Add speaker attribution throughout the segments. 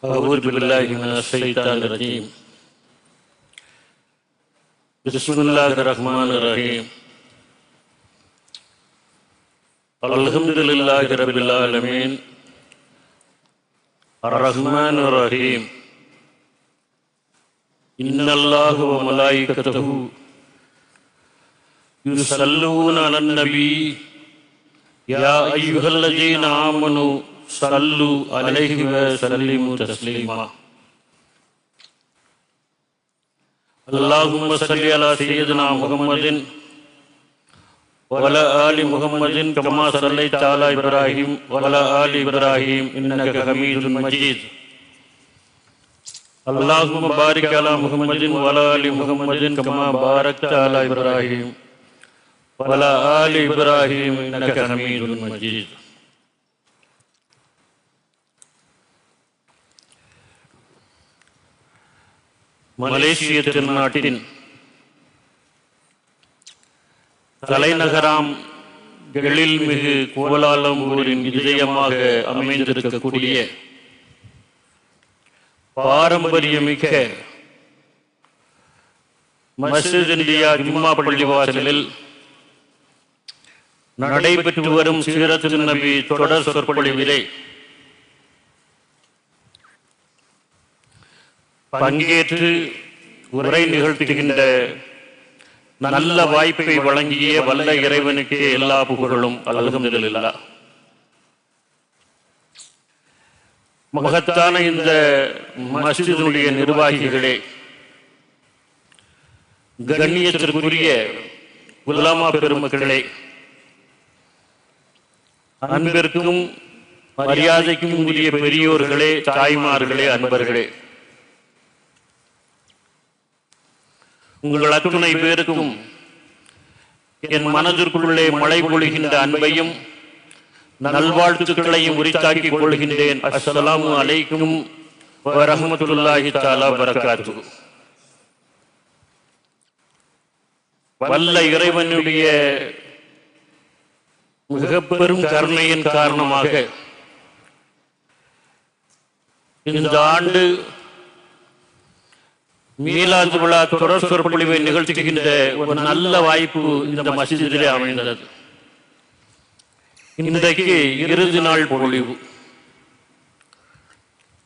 Speaker 1: أعوذ بالله من الشيطان الرجيم. بسم الله الرحمن الرحيم. الحمد لله رب العالمين الرحمن الرحيم. إن الله وملائكته يصلون على النبي يا أيها الذين آمنوا صلوا عليه وسلموا تسليما. اللهم صل على سيدنا محمد وعلى آل محمد كما صليت على إبراهيم وعلى آل إبراهيم إنك حميد مجيد. اللهم بارك على محمد وعلى آل محمد كما باركت على إبراهيم وعلى آل إبراهيم إنك حميد مجيد. மலேசிய திருநாட்டின் தலைநகராம் எழில்மிகு கோலாலம்பூரின் இதயமாக அமைந்திருக்கக்கூடிய பாரம்பரியமிக்க மஸ்ஜித் இந்தியா ஜும்மா பள்ளிவாசலில் நடைபெற்று வரும் சீரத்து நபி தொடர் சொற்பொழிவிலே பங்கேற்று உரை நிகழ்த்துகின்ற நல்ல வாய்ப்பை வழங்கிய வல்ல இறைவனுக்கே எல்லா புகழும் அல்ஹம்துலில்லாஹ். மகத்தான இந்த மஸ்ஜிதுடைய நிர்வாகிகளே, கண்ணியத்திற்குரிய உலமா பெருமக்களே, அன்பிற்கும் மரியாதைக்கும் உரிய பெரியோர்களே, தாய்மார்களே, அன்பர்களே, உங்கள் அத்துணை பேருக்கும் என் மனதிற்குள்ளே மழை பொழிகின்ற அன்பையும் நல்வாழ்த்துக்களையும் உரித்தாக்கிக் கொள்கின்றேன். அஸ்ஸலாமு அலைக்கும் வரஹ்மத்துல்லாஹி தஆலா பரக்காத்துஹு. வல்ல இறைவனுடைய மிக பெரும் கருணையின் காரணமாக இந்த ஆண்டு மீலாது விழா தொடர் சொற்பொழிவை நிகழ்த்துகின்ற ஒரு நல்ல வாய்ப்பு இந்த மஸ்ஜிதிலே அமைந்தது. இன்றைக்கு இறுதி நாள் பொழிவு.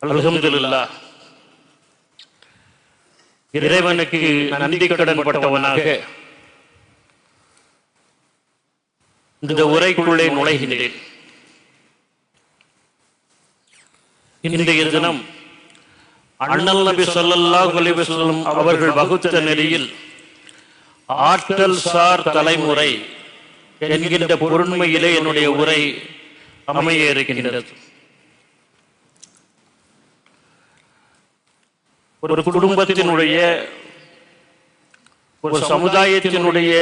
Speaker 1: அல்ஹம்துலில்லாஹ். இறைவனுக்கு நன்றி கடன் பட்டவனாக இந்த உரைக்குள்ளே நுழைகின்றேன். இன்றைய தினம் அண்ணல் நபி ஸல்லல்லாஹு அலைஹி வஸல்லம் அவர்கள் வகுத்த நெறியில் ஆற்றல் சார் தலைமுறை என்கின்ற பொருண்மையிலே என்னுடைய உரை அமைய இருக்கின்றது. ஒரு குடும்பத்தினுடைய, ஒரு சமுதாயத்தினுடைய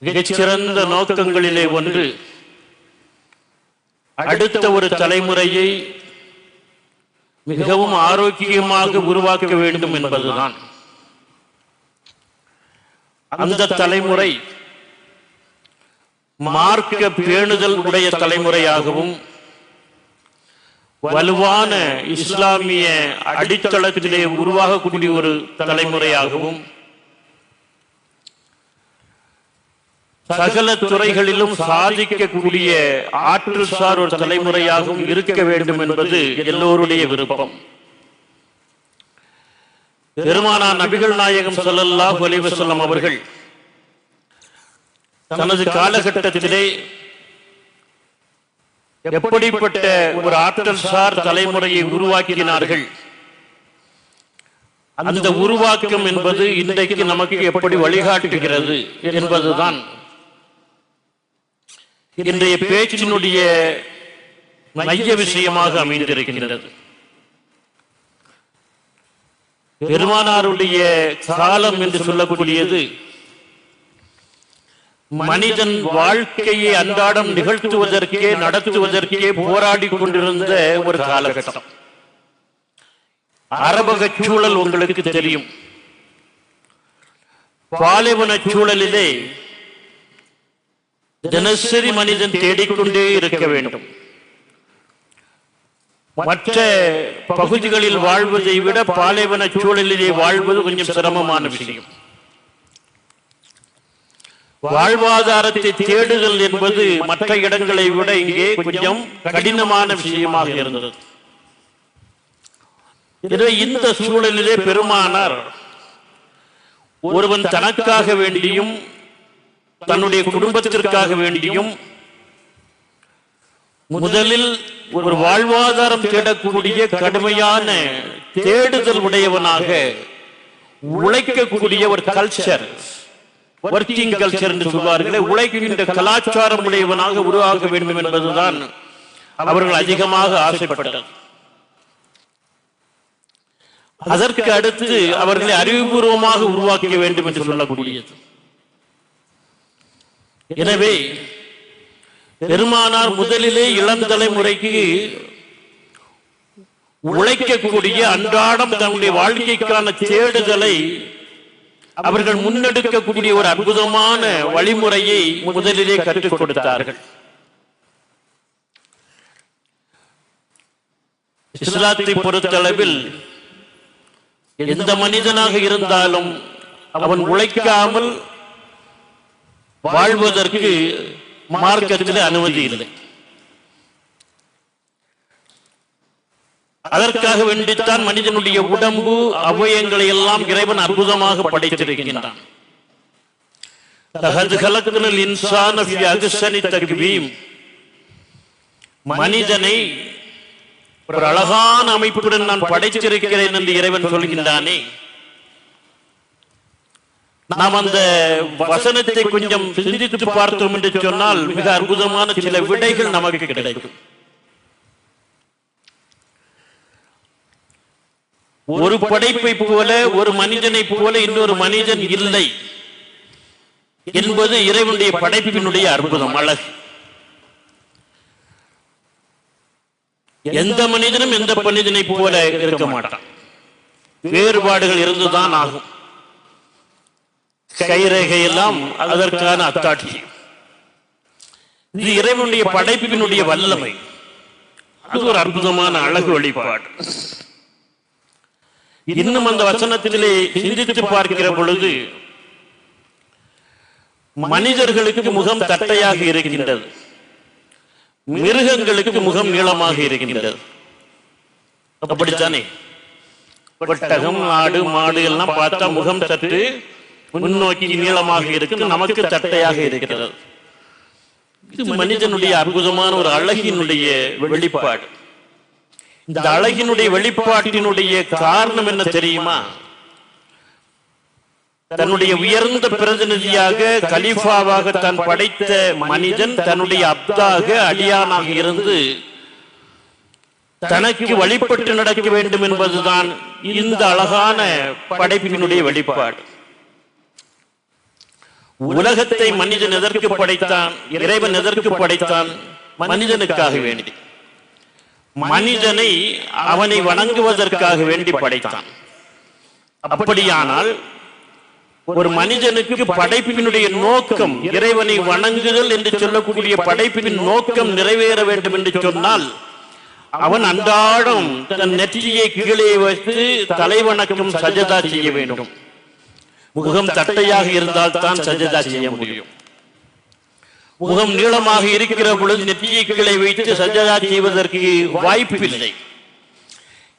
Speaker 1: மிகச்சிறந்த நோக்கங்களிலே ஒன்று அடுத்த ஒரு தலைமுறையை மிகவும் ஆரோக்கியமாக உருவாக்க வேண்டும் என்பதுதான். அந்த தலைமுறை மார்க்க பேணுதல் உடைய தலைமுறையாகவும் வலுவான இஸ்லாமிய அடித்தளத்திலே உருவாகக்கூடிய ஒரு தலைமுறையாகவும் சகல துறைகளிலும் சாதிக்கக்கூடிய ஆற்றல் சார் ஒரு தலைமுறையாகவும் இருக்க வேண்டும் என்பது எல்லோருடைய விருப்பம். பெருமானார் நபிகள் நாயகம் ஸல்லல்லாஹு அலைஹி வஸல்லம் அவர்கள் தனது காலகட்டத்திலே எப்படிப்பட்ட ஒரு ஆற்றல் சார் தலைமுறையை உருவாக்கினார்கள், அந்த உருவாக்கம் என்பது இன்றைக்கு நமக்கு எப்படி வழிகாட்டுகிறது என்பதுதான் இன்றைய பேச்சினுடைய மைய விஷயமாக அமைந்திருக்கின்றது. பெருமானாருடைய காலம் என்று சொல்லக்கூடியது மனிதன் வாழ்க்கையை அன்றாடம் நிகழ்த்துவதற்கே நடத்துவதற்கே போராடி கொண்டிருந்த ஒரு காலகட்டம். அரபக சூழல் உங்களுக்கு தெரியும். பாலைவன சூழலிலே தினசரி மனிதன் தேடிக்கொண்டே இருக்க வேண்டும். மற்ற பகுதிகளில் வாழ்வதை விட பாலைவன சூழலிலே வாழ்வது கொஞ்சம் சிரமமான விஷயம். வாழ்வாதாரத்தை தேடுதல் என்பது மற்ற இடங்களை விட இங்கே கொஞ்சம் கடினமான விஷயமாக இருந்தது. எனவே இந்த சூழலிலே பெருமானார் ஒருவன் தனக்காக வேண்டியும் தன்னுடைய குடும்பத்திற்காக வேண்டியும் முதலில் ஒரு வாழ்வாதாரம் தேடக்கூடிய கடுமையான தேடுதல் உடையவனாக உழைக்கக்கூடிய ஒரு கல்ச்சர், ஒர்க்கிங் கல்ச்சர் என்று சொல்வார்களே, உழைக்கின்ற கலாச்சாரம் உடையவனாக உருவாக வேண்டும் என்பதுதான் அவர்கள் அதிகமாக ஆசைப்பட்டனர். அதற்கு அடுத்து அவர்களை அறிவுபூர்வமாக உருவாக்க வேண்டும் என்று சொல்லக்கூடியது. எனவே பெருமானார் முதலிலே இளம் தலைமுறைக்கு உழைக்கக்கூடிய அன்றாடம் தன்னுடைய வாழ்க்கைக்கான தேடுதலை அவர்கள் முன்னெடுக்கக்கூடிய ஒரு அற்புதமான வழிமுறையை முதலிலே கற்றுக் கொடுத்தார்கள். இஸ்லாத்தை பொறுத்தளவில் எந்த மனிதனாக இருந்தாலும் அவன் உழைக்காமல் வாழ்வதற்கு மார்க்கத்தில் அனுமதி இல்லை. அதற்காக வேண்டித்தான் மனிதனுடைய உடம்பு அவயங்களை எல்லாம் இறைவன் அற்புதமாக படைத்திருக்கின்றான். மனிதனை ஒரு அழகான அமைப்புடன் நான் படைத்திருக்கிறேன் என்று இறைவன் சொல்கின்றானே, நாம் அந்த வசனத்தை கொஞ்சம் சிந்தித்து பார்த்தோம் என்று சொன்னால் மிக அற்புதமான சில விடைகள் நமக்கு கிடைக்கும். ஒரு படைப்பை போல, ஒரு மனிதனை போல இன்னொரு மனிதன் இல்லை என்பது இறைவனுடைய படைப்பினுடைய அற்புதம், அழகு. எந்த மனிதனும் எந்த மனிதனை போல இருக்க மாட்டான், வேறுபாடுகள் இருந்துதான் ஆகும். கைரேகை எல்லாம் அதற்கான அத்தாட்சி. இது இறைவனுடைய படைப்பினுடைய வல்லமை. அது ஒரு அற்புதமான அழகு வெளிப்பாடு. இன்னும் அந்த வசனத்திலே சிந்தித்து பார்க்கிற பொழுது மனிதர்களுக்கு முகம் தட்டையாக இருக்கின்றது, மிருகங்களுக்கு முகம் நீளமாக இருக்கின்றது. அப்படித்தானே? ஒட்டகம், ஆடு, மாடு எல்லாம் பார்த்தா முகம் சற்று முன்னோக்கி நீளமாக இருக்கு, நமக்கு தட்டையாக இருக்கிறது. இது மனிதனுடைய அற்புதமான ஒரு அழகினுடைய வெளிப்பாடு. இந்த அழகினுடைய வெளிப்பாட்டினுடைய காரணம் என்ன தெரியுமா? தன்னுடைய உயர்ந்த பிரதிநிதியாக கலீஃபாவாக தான் படைத்த மனிதன் தன்னுடைய அப்தாக அடியானாக இருந்து தனக்கு வழிபட்டு நடக்க வேண்டும் என்பதுதான் இந்த அழகான படைப்பினுடைய வெளிப்பாடு. உலகத்தை மனிதன் எதற்கு படைத்தான்? இறைவன் எதற்கு படைத்தான்? மனிதனுக்காக வேண்டி, மனிதனை அவனை வணங்குவதற்காக வேண்டி படைத்தான். அப்படியானால் ஒரு மனிதனுக்கு படைப்பினுடைய நோக்கம், இறைவனை வணங்குதல் என்று சொல்லக்கூடிய படைப்பின் நோக்கம் நிறைவேற வேண்டும் என்று சொன்னால் அவன் அன்றாடம் தன் நெற்றியை கீழே வைத்து தலைவணக்கம் சஜதா செய்ய வேண்டும். முகம் தட்டையாக இருந்தால் தான் சஜதா செய்ய முடியும். முகம் நீளமாக இருக்கிற பொழுது நெற்றியை கீழே வைத்து சஜதா செய்வதற்கு வாய்ப்பில்லை.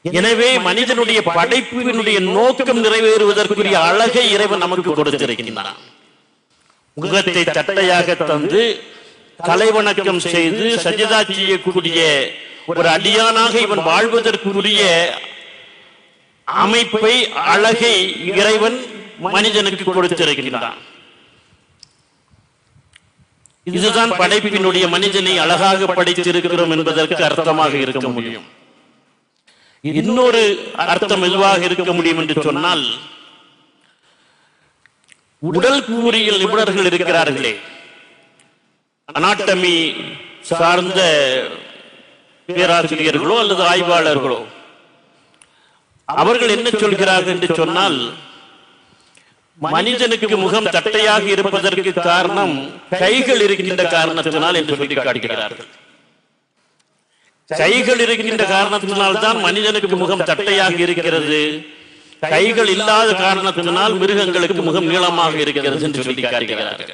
Speaker 1: எனவே மனிதனுடைய படைப்பினுடைய நோக்கம் நிறைவேறுவதற்குரிய அழகை இறைவன் நமக்கு கொடுத்திருக்கின்றான். முகத்தை தட்டையாக தந்து தலைவணக்கம் செய்து சஜதா செய்யக்கூடிய ஒரு அடியானாக இவன் வாழ்வதற்குரிய அமைப்பை, அழகை இறைவன் மனிதனுக்கு கொடுத்திருக்கின்றான். இதுதான் படைப்பினுடைய மனிதனை அழகாக படைத்திருக்கிறோம் என்பதற்கு அர்த்தமாக இருக்க முடியும். இன்னொரு அர்த்தம் எதுவாக இருக்க முடியும் என்று சொன்னால், உடல் கூறியல் நிபுணர்கள் இருக்கிறார்களே, அனாட்டமி சார்ந்த பேராசிரியர்களோ அல்லது ஆய்வாளர்களோ, அவர்கள் என்ன சொல்கிறார்கள் என்று சொன்னால், மனிதனுக்கு முகம் தட்டையாக இருப்பதற்கு காரணம் கைகள் இருக்கின்ற காரணத்தினால் என்று சொல்லி காட்டுகிறார்கள். கைகள் இருக்கின்ற காரணத்தினால் தான் மனிதனுக்கு முகம் தட்டையாக இருக்கிறது, கைகள் இல்லாத காரணத்தினால் மிருகங்களுக்கு முகம் நீளமாக இருக்கிறது என்று சொல்லி காட்டுகிறார்கள்.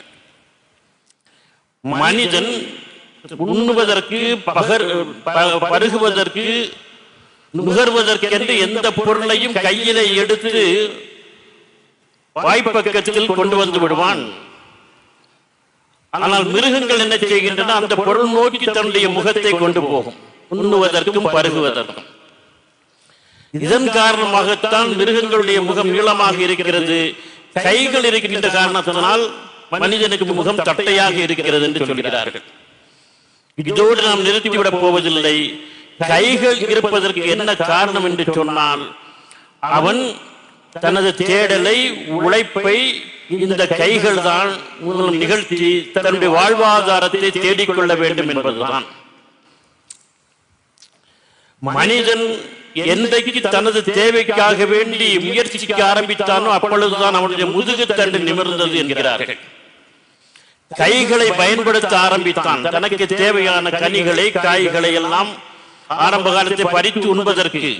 Speaker 1: மனிதன் உண்ணுவதற்கு, பருகுவதற்கு, நுகர்வதற்கென்று எந்த பொருளையும் கையில எடுத்து வாய்ப்பக்கத்தில் கொண்டு வந்து விடுவான். ஆனால் மிருகங்கள் என்ன செய்கின்றன, அந்த பொருள் நோக்கி தன்னுடைய முகத்தை கொண்டு போகும், உண்ணுவதற்கும் பருகுவதற்கும். இதன் காரணமாகத்தான் மிருகங்களுடைய முகம் நீளமாக இருக்கிறது. கைகள் இருக்கின்ற காரணத்தினால் மனிதனுக்கு முகம் தட்டையாக இருக்கிறது என்று சொல்கிறார்கள். இதோடு நாம் நிறுத்திவிடப் போவதில்லை. கைகள் இருப்பதற்கு என்ன காரணம் என்று சொன்னால், அவன் தனது தேடலை, உழைப்பை இந்த கைகள் தான் நிகழ்த்தி தன்னுடைய வாழ்வாதாரத்தை தேடிக்கொள்ள வேண்டும் என்பதுதான். மனிதன் என்றைக்கு தனது தேவைக்காக வேண்டி முயற்சிக்க ஆரம்பித்தானோ அப்பொழுதுதான் அவனுடைய முதுகு தண்டு நிமிர்ந்தது என்கிறார்கள். கைகளை பயன்படுத்த ஆரம்பித்தான். தனக்கு தேவையான கனிகளை, காய்களை எல்லாம் ஆரம்ப காலத்தை பறித்து உண்பதற்கு.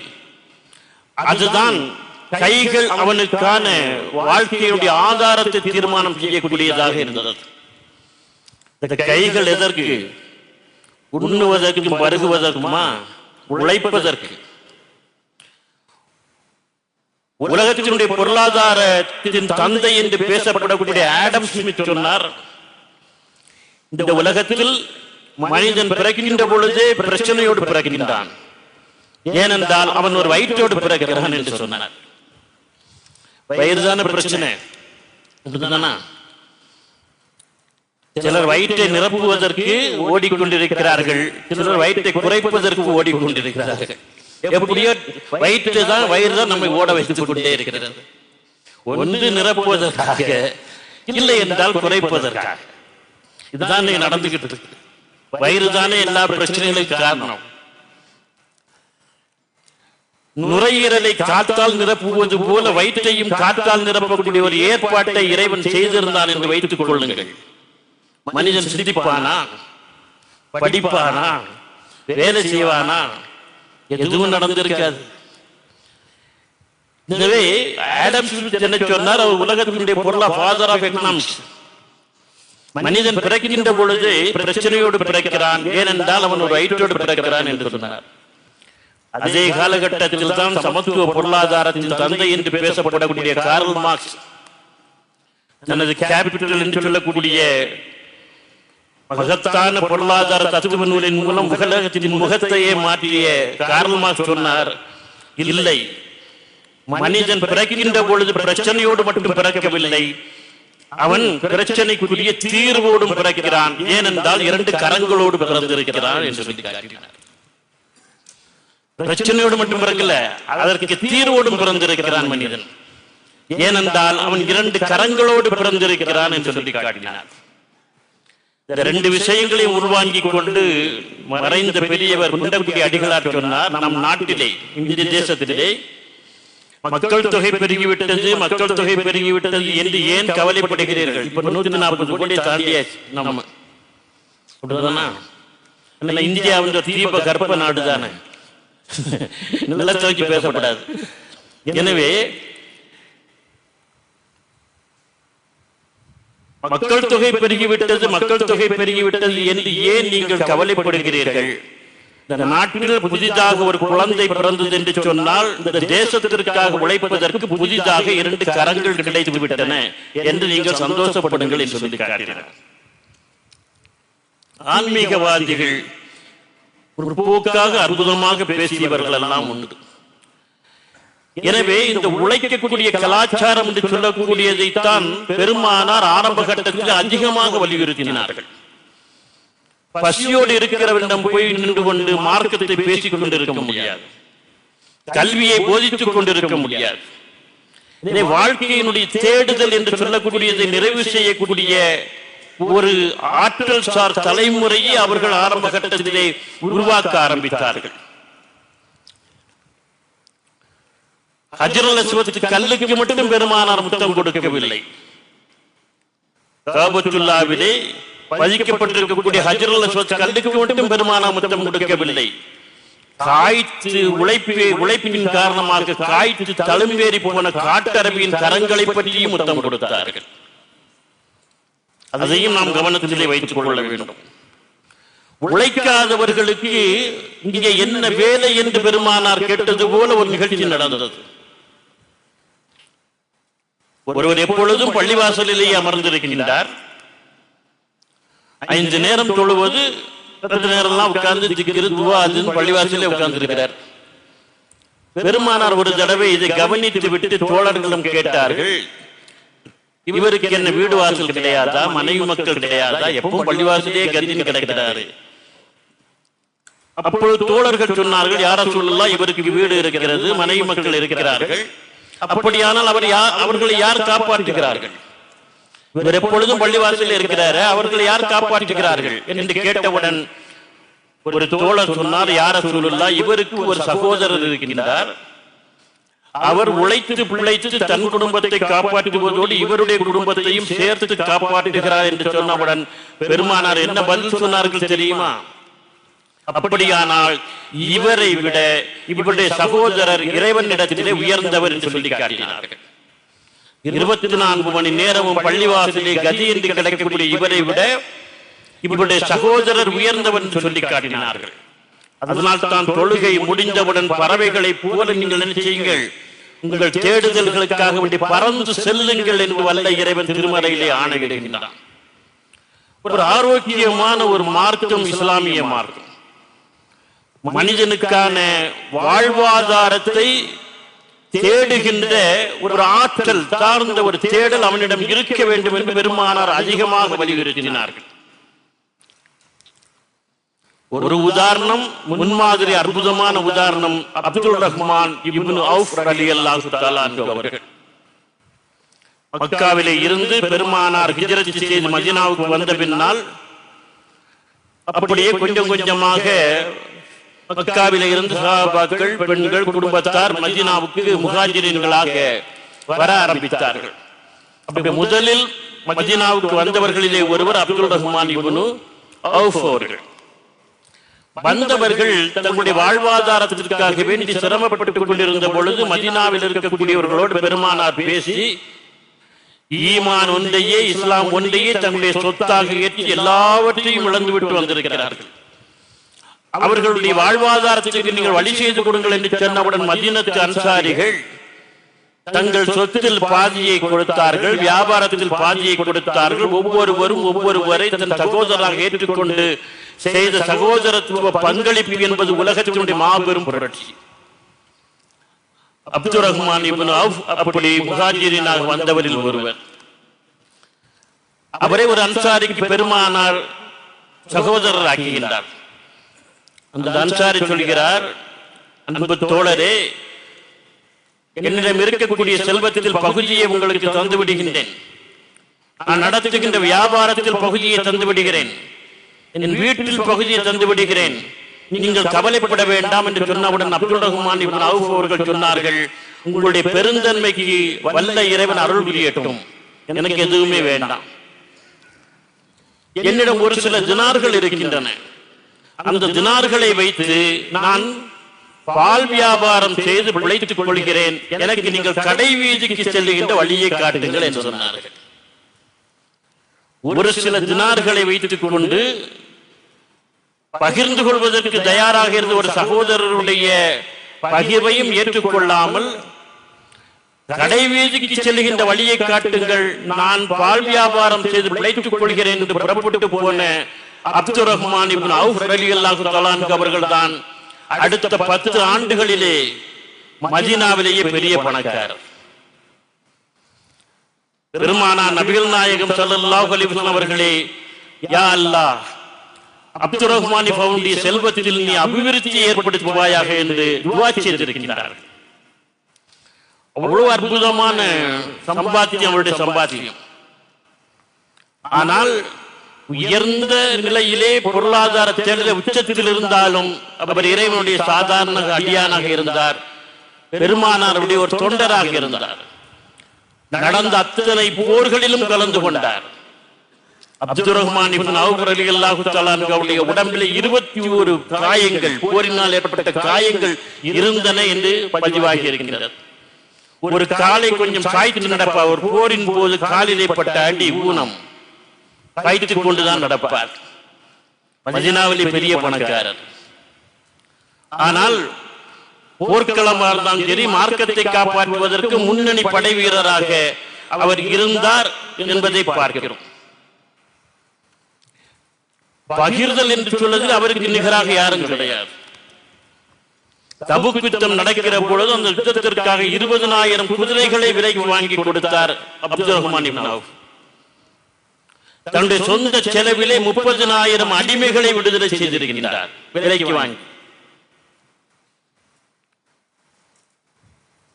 Speaker 1: அதுதான் கைகள் அவனுக்கான வாழ்க்கையுடைய ஆதாரத்தை தீர்மானம் செய்யக்கூடியதாக இருந்தது. இந்த கைகள் எதற்கு? உண்ணுவதற்கும் பருகுவதற்குமா? உழைப்பதற்கு. உலகத்தினுடைய பொருளாதாரத்தின் தந்தை என்று பேசப்படக்கூடிய ஆடம் ஸ்மித் சொன்னார், இந்த உலகத்தில் மனிதன் பிறக்கின்ற பொழுதே பிரச்சனையோடு பிறக்கின்றான். ஏனென்றால் அவன் ஒரு வயிற்றோடு பிறக்கிறான் என்று சொன்னார். வயிறுதான பிரச்சனை. சிலர் வயிற்றை நிரப்புவதற்கு ஓடிக்கொண்டிருக்கிறார்கள், சிலர் வயிற்றை குறைப்பதற்கு ஓடிக்கொண்டிருக்கிறார்கள். எப்படியோ வயிற்று தான், வயிறு தான் நம்மை ஓட வைத்துக் கொண்டே இருக்கிறது. ஒன்று நிரப்புவதற்காக, இல்லை என்றால் குறைப்பதற்காக. இதுதான் நடந்துகிட்டு இருக்கு. வயிறு தானே எல்லா பிரச்சனைகளுக்கும் காரணம். நுரையீரலை காற்றால் நிரப்புவது போல வயிற்றையும் காற்றால் நிரப்பக்கூடிய ஒரு ஏற்பாட்டை இறைவன் செய்திருந்தான் என்று வைத்துக் கொள்ளுங்கள். மனிதன் சிந்திப்பானா? படிப்பானா? வேலை செய்வானா? எதுவும் நடந்திருக்காது. எனவே ஆடம் ஸ்மித் என்ன சொன்னார், அவர் உலகத்தினுடைய ஃபாதர் ஆஃப் எக்கனாமிக்ஸ். மனிதன் பிறக்கின்ற பொழுது பிரச்சனையோடு பிறக்கிறான், ஏனென்றால் அவன் ஒரு வயிற்றோடு பிறக்கிறான் என்று சொன்னார். அதே காலகட்டத்தில் தான் சமத்துவ பொருளாதாரத்தின் தந்தை என்று பேசப்படக்கூடிய கார்ல் மார்க்ஸ் தனது கேபிட்டல் என்று சொல்லக்கூடிய மகத்தான பொருளாதார தத்துவ நூலின் மூலம் உலகத்தின் முகத்தையே மாற்றிய கார்ல் மார்க்ஸ் சொன்னார், இல்லை, மனிதன் பிறக்கின்ற பொழுது பிரச்சனையோடு மட்டும் பிறக்கவில்லை, அவன் பிரச்சனைக்குரிய தீர்வோடும் பிறக்கிறான். ஏனென்றால் 2 கரங்களோடு பிறந்திருக்கிறான் என்று சொல்லி காட்டினார். பிரச்சனையோடு மட்டும் பிறக்கல, அதற்கு தீர்வோடும் பிறந்திருக்கிறான் மனிதன். ஏனென்றால் அவன் 2 கரங்களோடு பிறந்திருக்கிறான் என்று சொல்லி காட்டினார். இந்த 2 விஷயங்களையும் உள்வாங்கிக் கொண்டு மறைந்த பெரியவர் குண்டக்குடி அடிகளார் சொன்னார், நம் நாட்டிலே, இந்திய தேசத்திலே மக்கள் தொகை பெருகிவிட்டது, மக்கள் தொகை பெருகிவிட்டது என்று ஏன் கவலைப்படுகிறீர்கள்? இப்ப 140 கோடி தாண்டியாச்சு. நம்ம இந்தியா வந்து தீப கர்ப்ப நாடு தானே, நிலத்தோக்கி பேசப்படாது. எனவே மக்கள் தொகை பெருகிவிட்டது, மக்கள் தொகை பெருகிவிட்டது என்று ஏன் நீங்கள் கவலைப்படுகிறீர்கள்? இந்த நாட்டில் புதிதாக ஒரு குழந்தை பிறந்தது என்று சொன்னால் இந்த தேசத்திற்காக உழைப்பதற்கு புதிதாக 2 கரங்கள் கிடைத்து விட்டன என்று நீங்கள் சந்தோஷப்படுங்கள் என்று சொல்லி காட்டினார். ஆன்மீகவாதிகள் ஒரு போக்காக அற்புதமாக பேசியவர்கள் எல்லாம் உண்டு. எனவே இந்த உழைக்கக்கூடிய கலாச்சாரம் என்று சொல்லக்கூடியதைத்தான் பெருமானார் ஆரம்ப கட்டத்தில் அதிகமாக வலியுறுத்தினார்கள். பசியோடு இருக்கிறவரிடம் போய் நின்று கொண்டு மார்க்கத்தை பேசிக் கொண்டிருக்க முடியாது, கல்வியை போதித்துக் கொண்டிருக்க முடியாது. வாழ்க்கையினுடைய தேடுதல் என்று சொல்லக்கூடியதை நிறைவு செய்யக்கூடிய ஒரு ஆற்றல் சார் தலைமுறையை அவர்கள் ஆரம்ப கட்டத்திலே உருவாக்க ஆரம்பித்தார்கள். ஹஜ்ருல் அஸ்வத் கல்லுக்கு மட்டும் பெருமானார் முத்தம் கொடுக்கவில்லை. காபத்துல்லாவிலே பதிக்கப்பட்டிருக்கக்கூடிய ஹஜ்ருல் அஸ்வத் கல்லுக்கு மட்டும் பெருமானார் முத்தம் கொடுக்கவில்லை. காய்த்து உழைப்பின் காரணமாக காய்த்து தழும்பேறி போன காட்டரபியின் கரங்களை பற்றியும் முத்தம் கொடுத்தார்கள். அதையும் நாம் கவனத்திலே வைத்துக் கொள்ள வேண்டும். உழைக்காதவர்களுக்கு இங்கே என்ன வேலை என்று பெருமானார் கேட்டது போல ஒரு நிகழ்ச்சி நடந்தது. ஒருவர் எப்பொழுதும் பள்ளிவாசலிலேயே அமர்ந்திருக்கின்றார். 5 நேரம் தொழுவது, நேரம்லாம் உட்கார்ந்து திக்ரு துவா அதுன்னு பள்ளிவாசலே உட்கார்ந்து இருக்கிறார். பெருமானார் ஒரு தடவை இதை கவனித்து விட்டு தோழர்களும் கேட்டார்கள், இவருக்கு என்ன வீடு வாசல் கிடையாதா, மனைவி மக்கள் கிடையாதா, எப்பவும் பள்ளிவாசலே கதின்னு கிடக்கிறாரு. அப்பொழுது தோழர்கள் சொன்னார்கள், யார சொல்லலாம், இவருக்கு வீடு இருக்கிறது, மனைவி மக்கள் இருக்கிறார்கள். அப்படியானால் அவர்களை யார் காப்பாற்றுகிறார்கள்? இவர் எப்பொழுதும் பள்ளிவாசலில் இருக்கிறாரு, அவர்களை யார் காப்பாற்றுகிறார்கள் என்று கேட்டவுடன் ஒரு தோழர் சொன்னார், யார சொல்லலாம், இவருக்கு ஒரு சகோதரர் இருக்கின்றார். அவர் உழைத்து பிழைத்து தன் குடும்பத்தை காப்பாற்றுவதோடு இவருடைய குடும்பத்தையும் சேர்த்து காப்பாற்றுகிறார் என்று சொன்னவுடன் பெருமானார் என்ன பதில் சொன்னார்கள் தெரியுமா? அப்படியானால் இவரை விட இவருடைய சகோதரர் இறைவனிடத்திலே உயர்ந்தவர் என்று சொல்லி காட்டினார்கள். 24 மணி நேரமும் பள்ளிவாசலே கதி என்று கிடைக்கக்கூடிய இவரை விட இவருடைய சகோதரர் உயர்ந்தவர் என்று சொல்லி காட்டினார்கள். அதனால் தான் தொழுகை முடிந்தவுடன் பறவைகளை போல நீங்கள் நினைச்சீங்கள், உங்கள் தேடுதல்களுக்காக வேண்டி பறந்து செல்லுங்கள் என்று வல்ல இறைவன் திருமறையிலே ஆணையிடுகின்றான். ஒரு ஆரோக்கியமான ஒரு மார்க்கம் இஸ்லாமிய மார்க்கம். மனிதனுக்கான வாழ்வாதாரத்தை தேடுகின்ற ஒரு ஆற்றல் சார்ந்த ஒரு தேடல் அவனிடம் இருக்க வேண்டும் என்று பெருமானார் அதிகமாக வலியுறுத்தினார்கள். ஒரு உதாரணம், முன்மாதிரி அற்புதமான உதாரணம், அப்துல் ரஹ்மான் இப்னு அவுஃப் ரலியல்லாஹு தஆலா அன்ஹு அவர்கள் மக்காவிலே இருந்து பெருமானார் ஹிஜ்ரத் செய்து மதீனாவுக்கு வந்த பின்னால் அப்படியே கொஞ்சம் கொஞ்சமாக மக்காவிலே இருந்து சஹாபாக்கள், பெண்கள், குடும்பத்தார் மதீனாவுக்கு முஹாஜிரின்களாக வர ஆரம்பித்தார்கள். அப்படி முதலில் மதீனாவுக்கு வந்தவர்களிலே ஒருவர் அப்துல் ரஹ்மான் இப்னு அவுஃப் அவர்கள். வந்தவர்கள் தங்களுடைய வாழ்வாதாரத்திற்காக வேண்டி சிரமப்பட்டுக் கொண்டிருந்த பொழுது மதீனாவில் இருக்கக்கூடியவர்களோடு பெருமானார் பேசி ஈமான் ஒன்றையே, இஸ்லாம் ஒன்றையே தங்களுடைய சொத்தாக ஏற்றி எல்லாவற்றையும் இழந்துவிட்டு வந்திருக்கிறார்கள். அவர்களுடைய வாழ்வாதாரத்திற்கு நீங்கள் வழி செய்து கொடுங்கள் என்று சொன்னவுடன் மதீனத்து அன்சாரிகள் தங்கள் சொத்தில் பாதியை கொடுத்தார்கள், வியாபாரத்தில் பாதியை கொடுத்தார்கள். ஒவ்வொருவரும் ஒவ்வொருவரை தன் சகோதரராக ஏற்றுக்கொண்டு செய்த சகோதரத்துவ பங்களிப்பு என்பது உலகத்தினுடைய மாபெரும் புரட்சி. அப்துல் ரஹ்மான் இப்னு அவுஃப் அப்படி முஹாஜிரினாக வந்தவரில் ஒருவர். அவரை ஒரு அன்சாரிக்கு பெருமானார் சகோதரர் ஆக்குகின்றார். அந்த அன்சாரி சொல்கிறார், அன்பு தோழரே, என்னிடம் இருக்கக்கூடிய செல்வத்தில் பகுதியை உங்களுக்கு தந்து விடுகின்றேன். நான் நடத்துகின்ற வியாபாரத்தில் பகுதியை தந்து விடுகிறேன். என் வீட்டில் பகுதியை தந்து விடுகிறேன். நீங்கள் கவலைப்பட வேண்டாம் என்று சொன்னவுடன் அப்துல் ரஹ்மான் இப்னு அவுஃப் அவர்கள் சொன்னார்கள், உங்களுடைய பெருந்தன்மைக்கு வல்ல இறைவன் அருள் புரியட்டும், எனக்கு எதுவுமே வேண்டாம். என்னிடம் ஒரு சில தினார்கள் இருக்கின்றன. அந்த தினார்களை வைத்து நான் பால் வியாபாரம் செய்து பிழைத்துக் கொள்கிறேன். எனக்கு நீங்கள் கடை வீதிக்கு செல்லுகின்ற வழியை காட்டுங்கள் என்று சொன்னார்கள். ஒரு சில தினார்களை வைத்துக் கொண்டு பகிர்ந்து கொள்வதற்கு தயாராக இருந்த ஒரு சகோதரருடைய பகிர்வையும் ஏற்றுக்கொள்ளாமல் கடை வீதிக்கு செல்லுகின்ற வழியை காட்டுங்கள், நான் பால் வியாபாரம் செய்து பிழைத்துக் கொள்கிறேன் என்று புறப்பட்டு போன அப்துல் ரஹ்மான் இப்னு அவுஃப் ரலியல்லாஹு தஆலா அன்ஹு அவர்கள் தான் அடுத்த 10 ஆண்டுகளிலே மதீனாவிலேயே பெரிய பணக்காரர். பெருமானார் நபிகள் நாயகம் ஸல்லல்லாஹு அலைஹி வஸல்லம் அவர்களே, யா அல்லாஹ், அப்துல் ரஹ்மான் அவருடைய செல்வத்தில் நீ அபிவிருத்தியை ஏற்படுத்துவாயாக என்று துஆ செய்திருக்கிறார்கள். அவ்வளவு அற்புதமான சம்பாத்தியம் அவருடைய சம்பாத்தியம். ஆனால் உயர்ந்த நிலையிலே பொருளாதார தேடல் உச்சத்தில் இருந்தாலும் அவர் இறைவனுடைய சாதாரண அடியானாக இருந்தார். பெருமானாருடைய ஒரு தொண்டராக இருந்தார். நடந்த அத்தனை போர்களிலும் கலந்து கொண்டார். அப்துல் ரஹ்மான் இப்னு அவுஃப் ரலியல்லாஹு தஆலா அவருடைய உடம்பிலே 21 காயங்கள், போரினால் ஏற்பட்ட காயங்கள் இருந்தன என்று பதிவாகி இருக்கின்றது. ஒரு காலை கொஞ்சம் சாய்த்து நடப்பார். ஒரு போரின் போது காலிலே பட்ட அடி ஊனம் சாய்த்துக் கொண்டுதான் நடப்பார். மதீனாவிலே பெரிய பணக்காரர். ஆனால் போர்க்களமாக இருந்தாலும் சரி, மார்க்கத்தை காப்பாற்றுவதற்கு முன்னணி படை வீரராக அவர் இருந்தார் என்பதை பார்க்கிறோம். பகிர்தல் என்று சொல்வது அவருக்கு நிகராக யாரும் கிடையாது. தபுக் யுத்தம் நடக்கிற பொழுது அந்த யுத்தத்திற்காக 20,000 குதிரைகளை விலைக்கு வாங்கி கொடுத்தார் அப்துல் ரஹ்மான் இப்னு அவுஃப். தன்னுடைய சொந்த செலவிலே 30,000 அடிமைகளை விடுதலை செய்திருக்கின்றார் விலைக்கு வாங்கி.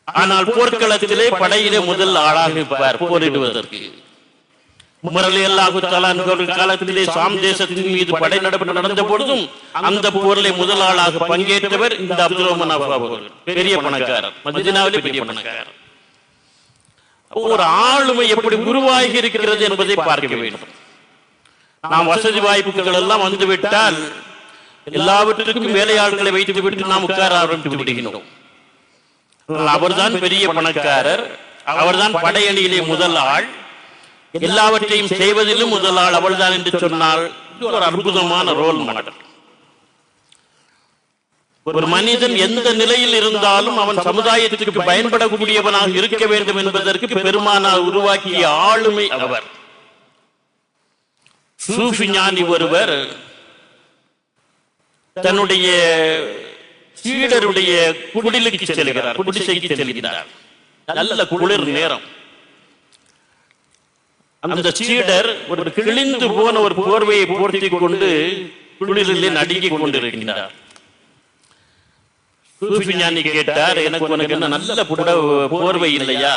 Speaker 1: ஆனால் போர்க்களத்திலே படையிலே முதல் ஆளாக இருப்பார் போரிடுவதற்கு. உமர் ரலியல்லாஹு தஆலா காலத்திலே ஷாம் தேசத்தின் மீது படை நடந்த பொழுதும் அந்த போரிலே முதல் ஆளாக பங்கேற்றவர் இந்த அப்துல் ரஹ்மான் அவர்கள். பெரிய பணக்காரர், மதீனாவிலே பெரிய பணக்காரர். ஒரு ஆளுமை எப்படி உருவாகி இருக்கிறது என்பதை பார்க்க வேண்டும். நாம் வசதி வாய்ப்புகள் எல்லாம் வந்துவிட்டால் எல்லாவற்றிற்கும் வேலையாட்களை வைத்து விட்டு நாம் உட்கார ஆரம்பித்து விடுகின்றோம். அவர்தான் பெரிய பணக்காரர், அவர்தான் படையணியிலே முதல் ஆள், எல்லாவற்றையும் செய்வதிலும் முதல் ஆள் அவள்தான் என்று சொன்னால் ஒரு அற்புதமான ரோல் மாடல். ஒரு மனிதன் எந்த நிலையில் இருந்தாலும் அவன் சமுதாயத்திற்கு பயன்படக்கூடியவனாக இருக்க வேண்டும் என்பதற்கு பெருமானார் உருவாக்கிய ஆளுமை அவர். சூஃபி ஞானி ஒருவர் தன்னுடைய சீடருடைய குடிலுக்கு செல்கிறார், குடிசைக்கு செல்கிறார். நல்ல குளிர் நேரம். அந்த சீடர் ஒரு கிழிந்து போன ஒரு போர்வையை போர்த்திக் கொண்டு குளிரிலே நடுங்கிக் கொண்டிருக்கிறார். சூஃபி ஞானி கேட்டார், எனக்கு உனக்கு என்ன நல்ல போர்வை இல்லையா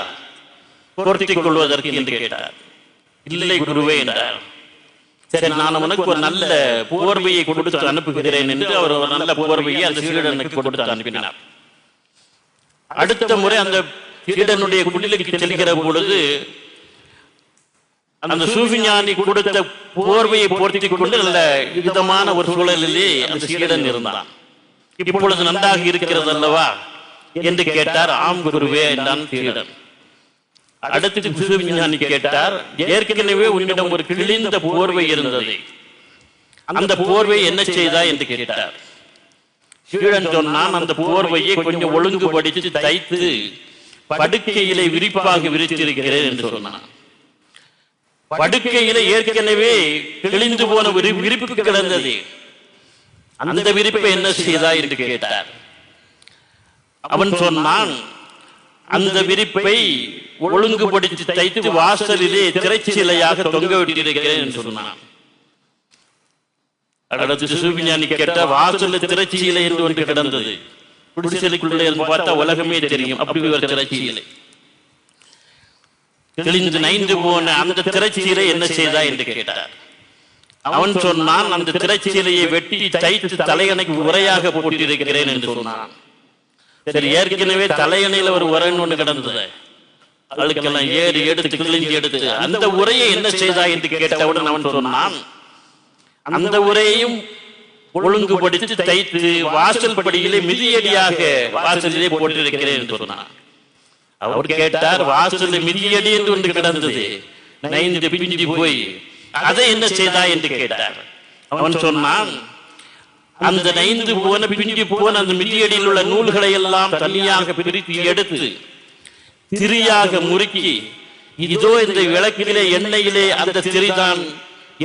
Speaker 1: போர்த்திக் கொள்வதற்கு என்று கேட்டார். இல்லை குருவே என்றார். சரி, நான் உனக்கு ஒரு நல்ல போர்வையை கொடுத்து அனுப்புகிறேன் என்று அவர் ஒரு நல்ல போர்வையை அந்த சீடனுக்கு கொடுத்து அனுப்பினார். அடுத்த முறை அந்த சீடனுடைய குடிலுக்கு செல்கிற பொழுது அந்த சூஃபி ஞானி கொடுத்த போர்வையை போர்த்திக் கொண்டு நல்ல விதமான ஒரு சூழலிலே அந்த சீடன் இருந்தான். இப்பொழுது நன்றாக இருக்கிறது அல்லவா என்று கேட்டார். ஆம் குருவே என்றான் சீடன். அடுத்து சூஃபி ஞானி கேட்டார், ஏற்கனவே உன்னிடம் ஒரு கிழிந்த போர்வை இருந்தது, அந்த போர்வை என்ன செய்தாய் என்று கேட்டார். சீடன் சொன்னான், அந்த போர்வையை கொஞ்சம் ஒழுங்குபடுத்தி தைத்து படுக்கையிலே விரிப்பாக விரித்திருக்கிறேன் என்று சொன்னான். படுக்கையில ஏற்கனவே கிழிந்து போன விரிப்பு கிடந்தது, அந்த விரிப்பை என்ன செய்தாய் என்று கேட்டார். அவன் சொன்னான், அந்த விரிப்பை ஒழுங்குபடுத்தி தைத்து வாசலிலே திரைச்சீலையாக தொங்க விட்டிருக்கிறேன் என்று சொன்னான். அடுத்து சூஃபி ஞானி கேட்ட, வாசலில் திரைச்சீலை என்று ஒன்று கிடந்தது, குடிசைக்குள்ளே பார்த்தா உலகமே தெரியும், அப்படி ஒரு திரைச்சீலை. கிழிந்து நைந்து போன அந்த திரைச்சீலை என்ன செய்தாய் என்று கேட்டார். அவன் சொன்னான், அந்த திரைச்சீலையை வெட்டி தைத்து தலையணைக்கு உரையாக போட்டிருக்கிறேன் என்று சொன்னான். சரி, ஏற்கனவே தலையணையில ஒரு உரைன்னு ஒண்ணு கிடந்தது, அதுக்கெல்லாம் ஏறி எடுத்து கிழிஞ்சு எடுத்து அந்த உரையை என்ன செய்தாய் என்று கேட்டவுடன் அவன் சொன்னான், அந்த உரையையும் ஒழுங்குபடுத்தி தைத்து வாசல் படியிலே மிதியடியாக வாசலிலே போட்டிருக்கிறேன் என்று சொன்னான். அவர் கேட்டார், வாசல் மிதியடி என்று ஒன்று கிடந்தது, நைந்து பிஞ்சி போய் அதை என்ன செய்தாய் என்று கேட்டார். அவன் சொன்னான், அந்த நைந்து போன பிஞ்சி போன அந்த மிதியடியில் உள்ள நூல்களை எல்லாம் தனியாக பிரித்து எடுத்து திரியாக முறுக்கி, இதோ இந்த விளக்கிலே எண்ணெயிலே அந்த திரிதான்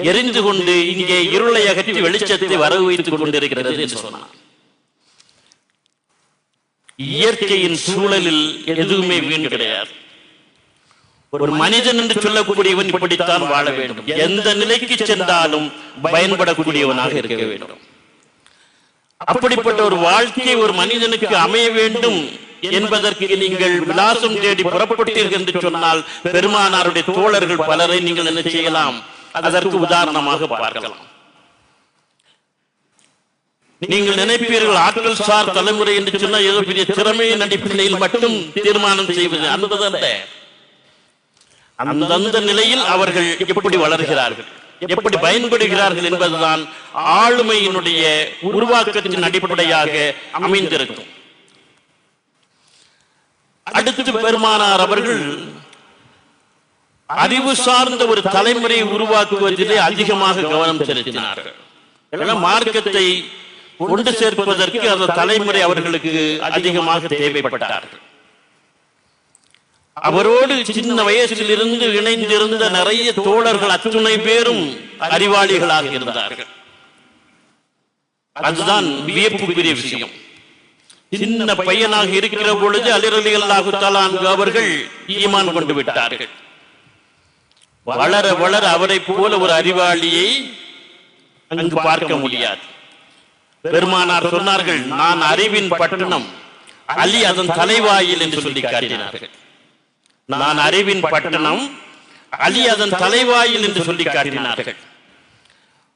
Speaker 1: எரிந்து கொண்டு இங்கே இருளை அகற்றி வெளிச்சத்தை வரவு வைத்துக் கொண்டிருக்கிறது என்று சொன்னான். இயற்கையின் சூழலில் எதுவுமே வீண் கிடையாது. ஒரு மனிதன் என்று சொல்லக்கூடியவன் இப்படித்தான் வாழ வேண்டும். எந்த நிலைக்கு சென்றாலும் பயன்படக்கூடியவனாக இருக்க வேண்டும். அப்படிப்பட்ட ஒரு வாழ்க்கை ஒரு மனிதனுக்கு அமைய வேண்டும் என்பதற்கு நீங்கள் விலாசம் தேடி புறப்பட்டீர்கள் என்று சொன்னால் பெருமானாருடைய தோழர்கள் பலரை நீங்கள் என்ன செய்யலாம், அதற்கு உதாரணமாக பார்க்கலாம். நீங்கள் நினைப்பீர்கள் ஆற்றல் சார் தலைமுறை என்று சொன்னால் ஏதோ பெரிய திறமையின் அடிப்படையில் மட்டும் தீர்மானம் செய்வது என்பதல்ல. அந்தந்த நிலையில் அவர்கள் எப்படி வளர்கிறார்கள், எப்படி பயன்படுகிறார்கள் என்பதுதான் ஆளுமையினுடைய உருவாக்கத்தின் அடிப்படையாக அமைந்திருக்கும். அடுத்து பெருமானார் அவர்கள் அறிவு சார்ந்த ஒரு தலைமுறையை உருவாக்குவதிலே அதிகமாக கவனம் செலுத்தினார்கள். மார்க்கத்தை கொண்டு சேர்ப்பதற்கு அந்த தலைமுறை அவர்களுக்கு அதிகமாக தேவைப்பட்டார்கள். அவரோடு சின்ன வயசில் இருந்து இணைந்திருந்த நிறைய தோழர்கள் அத்துணை பேரும் அறிவாளிகளாக இருந்தார்கள். அதுதான் வியப்புக்குரிய விஷயம். சின்ன பையனாக இருக்கிற பொழுது அலி ரலியல்லாஹு தஆலா அன்ஹு அவர்கள் ஈமான் கொண்டு விட்டார்கள். வளர வளர அவரை போல ஒரு அறிவாளியை அங்கு பார்க்க முடியாது. பெருமானார் சொன்னார்கள், நான் அறிவின் பட்டணம், அலி அதன் தலைவாயில் என்று சொல்லி காட்டினார்கள். நான் அறிவின் பட்டணம், அலி அதன் தலைவாயில் என்று சொல்லி காட்டினார்கள்.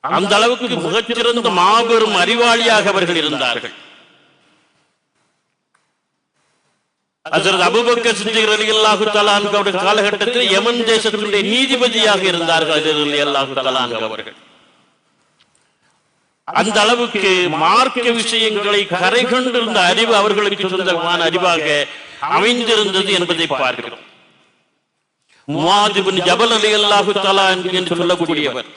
Speaker 1: அந்த அளவுக்கு மிகச்சிறந்த மாபெரும் அறிவாளியாக அவர்கள் இருந்தார்கள். ஹஜ்ரத் அபூபக்கர் சித்திக் ரலியல்லாஹு தஆலா அன்ஹு அவருடைய காலகட்டத்தில் யமன் தேசத்தினுடைய நீதிபதியாக இருந்தார்கள் ரலியல்லாஹு தஆலா அன்ஹு அவர்கள். அந்த அளவுக்கு மார்க்க விஷயங்களை கரை கொண்டிருந்த அறிவு அவர்களுக்கு சொந்தமான அறிவாக அமைந்திருந்தது என்பதை பார்க்கிறோம். முஆத் இப்னு ஜபல் ரலியல்லாஹு தஆலா என்று சொல்லக்கூடியவர்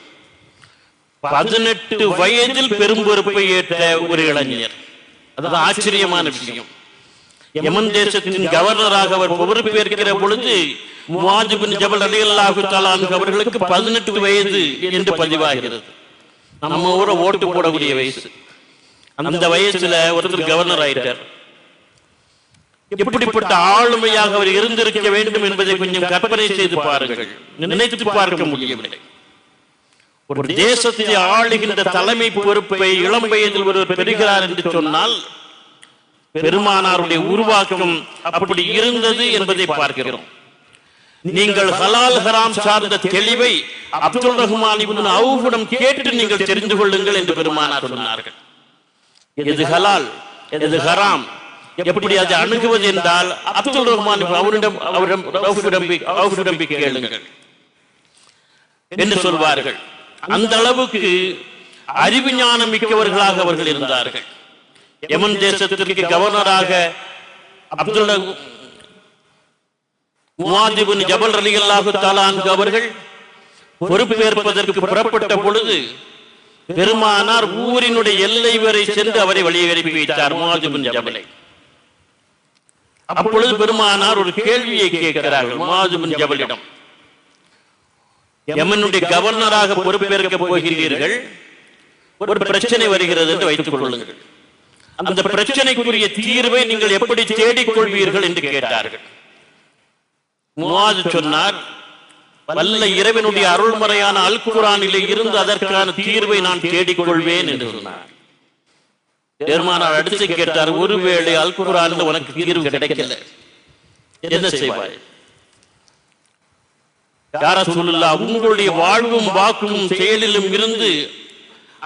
Speaker 1: 18 வயதில் பெரும் பொறுப்பை ஏற்ற ஒரு இளைஞர். அது ஆச்சரியமான விஷயம். யமன் தேசத்தின் கவர்னராக அவர் பொறுப்பேற்கிற பொழுது முஆத் இப்னு ஜபல் ரலியல்லாஹு தஆலா அன்ஹு அவர்களுக்கு 18 வயது என்று பதிவாகிறது. நம்ம ஊரை ஓட்டு போடக்கூடிய வயசு. அந்த வயசுல ஒருத்தர் கவர்னர் ஆயிட்டார். எப்படிப்பட்ட ஆளுமையாக அவர் இருந்திருக்க வேண்டும் என்பதை கொஞ்சம் கற்பனை செய்து பாருங்கள். நினைத்து பார்க்க முடியவில்லை. ஒரு தேசத்தை ஆளுகின்ற தலைமை பொறுப்பை இளம் வயதில் ஒருவர் பெறுகிறார் என்று சொன்னால் பெருமானாருடைய உருவாக்கம் அப்படி இருந்தது என்பதை பார்க்கிறோம். நீங்கள் ஹலால் ஹராம் சார்ந்த தெளிவை அப்துல் ரஹ்மான் இப்னு அவுஃபிடம் கேட்டு நீங்கள் தெரிந்து கொள்ளுங்கள் என்று பெருமானார் சொன்னார்கள். எது ஹலால் எது ஹராம் எப்படி அதை அணுகுவது என்றால் அப்துல் ரஹ்மான் அவுஃபிடம் கேளுங்கள் என்று சொல்வார்கள். அந்த அளவுக்கு அறிவு ஞானம் மிக்கவர்களாக அவர்கள் இருந்தார்கள். யமன் தேசத்திற்கு கவர்னராக முஆத் இப்னு ஜபல் ரலியல்லாஹு தஆலா அன்ஹு அவர்கள் பொறுப்பேற்பதற்கு புறப்பட்ட பொழுது பெருமானார் ஊரினுடைய எல்லை வரை சென்று அவரை வழியை அனுப்பி வைத்தார். முஆத் இப்னு ஜபலை. அப்பொழுது பெருமானார் ஒரு கேள்வியை கேட்கிறார்கள் முஆத் இப்னு ஜபலிடம். யமனுடைய கவர்னராக பொறுப்பேற்க போகிறீர்கள், ஒரு பிரச்சனை வருகிறது என்று வைத்துக் கொள்ளுங்கள். அந்த பிரச்சனைக்குரிய தீர்வை நீங்கள் எப்படி தேடிக்கொள்வீர்கள் என்று கேட்டார்கள். முஆத் சொன்னார், வல்ல இறைவனுடைய அருள்மறையான அல் குர்ஆனிலே இருந்து அதற்கான தீர்வை நான் தேடிக்கொள்வேன் என்று சொன்னார். பெருமானார் அடுத்து கேட்டார், ஒருவேளை அல் குர்ஆனில் உனக்கு தீர்வு கிடைக்கல, என்ன செய்வாய்? யா ரசூலுல்லாஹ், உங்களுடைய வாழ்வும் வாக்கும் செயலிலும் இருந்து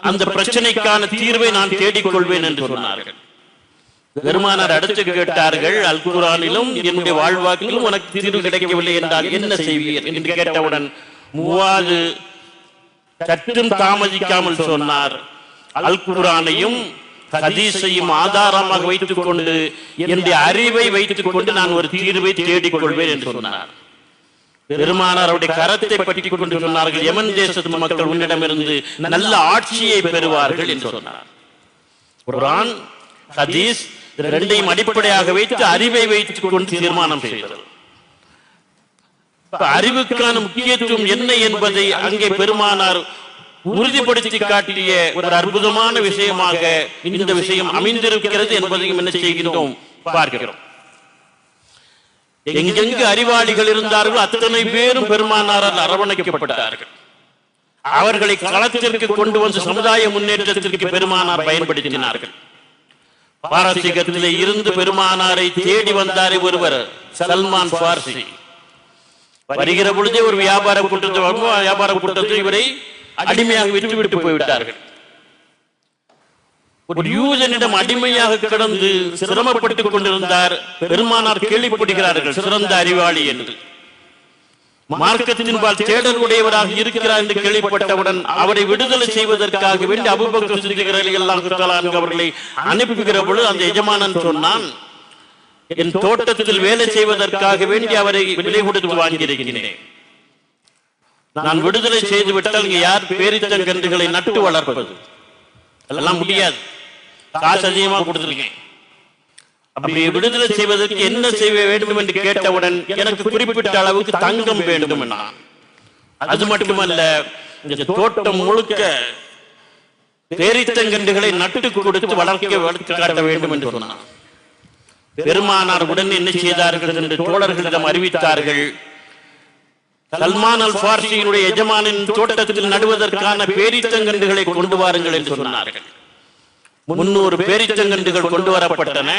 Speaker 1: அந்த பிரச்சனைக்கான தீர்வை நான் தேடிக்கொள்வேன் என்று சொன்னார்கள். பெருமானார் அடுத்து கேட்டார்கள், அல் குர்ஆனிலும் என்னுடைய வாழ்வாக்கிலும் உனக்கு தீர்வு கிடைக்கவில்லை என்றால் என்ன செய்வீர் என்று கேட்டவுடன் முஆத் சற்றும் தாமதிக்காமல் சொன்னார், அல் குர்ஆனையும் ஹதீஸையும் ஆதாரமாக வைத்துக் கொண்டு என்னுடைய அறிவை வைத்துக் கொண்டு நான் ஒரு தீர்வை தேடிக்கொள்வேன் என்று சொன்னார். பெருமானார் அவருடைய கரத்தை பற்றிக் கொண்டு சொன்னார்கள், யமன் தேசத்து மக்கள் உன்னிடமிருந்து நல்ல ஆட்சியை பெறுவார்கள் என்று சொன்னார். குர்ஆன் ஹதீஸ் இரண்டையும் அடிப்படையாக வைத்து அறிவை வைத்துக் கொண்டு தீர்மானம் செய்தது. அறிவுக்கான முக்கியத்துவம் என்ன என்பதை அங்கே பெருமானார் உறுதிப்படுத்தி காட்டிய ஒரு அற்புதமான விஷயமாக இந்த விஷயம் அமைந்திருக்கிறது என்பதையும் என்ன செய்கிறோம் பார்க்கிறோம். எங்கெங்கு அறிவாளிகள் இருந்தார்களோ அத்தனை பேரும் பெருமானாரால் அரவணைக்கப்பட்டார்கள். அவர்களை களத்திற்கு கொண்டு வந்து சமுதாய முன்னேற்றத்திற்கு பெருமானார் பயன்படுத்தினார்கள். பாரசீகத்திலே இருந்து பெருமானாரை தேடி வந்தாரே ஒருவர், சல்மான் பார்சி. வருகிற பொழுதே ஒரு வியாபார கூட்டத்தில் இவரை அடிமையாக விட்டுவிட்டு போய்விட்டார்கள். ஒரு யூதனிடம் அடிமையாக கிடந்து சிரமப்பட்டுக் கொண்டிருந்தார். பெருமானார் கேள்விப்படுகிறார்கள், சிறந்த அறிவாளி என்று. மார்க்கத்தின்பால் தேடல் உடையவராக இருக்கிறார் என்று கேள்விப்பட்டவுடன் அவரை விடுதலை செய்வதற்காக வேண்டி அபூபக்கர் சித்திக் ரலியல்லாஹு தஆலா அவர்களை அனுப்புகிற பொழுது அந்த எஜமானன் சொன்னான், என் தோட்டத்தில் வேலை செய்வதற்காக வேண்டி அவரை விலை கொடுத்து வாங்கியிருக்கிறேன். நான் விடுதலை செய்து விட்டால் இங்க யார் பேரித்தங்கன்றுகளை நட்டு வளர்ப்பது? எல்லாம் முடியாது, காசு அதிகமா கொடுத்திருக்கேன். அப்படி விடுதலை செய்வதற்கு என்ன செய்ய வேண்டும் என்று கேட்டவுடன் எனக்கு குறிப்பிட்ட அளவுக்கு தங்கம் வேண்டும். அது மட்டுமல்ல, இந்த தோட்டம் முழுக்க பேரித்தங்கன்றுகளை நட்டு கொடுத்து வளர்க்க காட்ட வேண்டும் என்று சொன்னார். பெருமானார் உடனே என்ன செய்தார்கள் என்று தோழர்களிடம் அறிவித்தார்கள். சல்மான் அல் ஃபார்சியினுடைய எஜமானின் தோட்டத்தில் நடுவதற்கான பேரித்தங்கன்றுகளை கொண்டு வாருங்கள் என்று சொன்னார்கள். 300 பேரித்தங்கன்றுகள் கொண்டு வரப்பட்டன.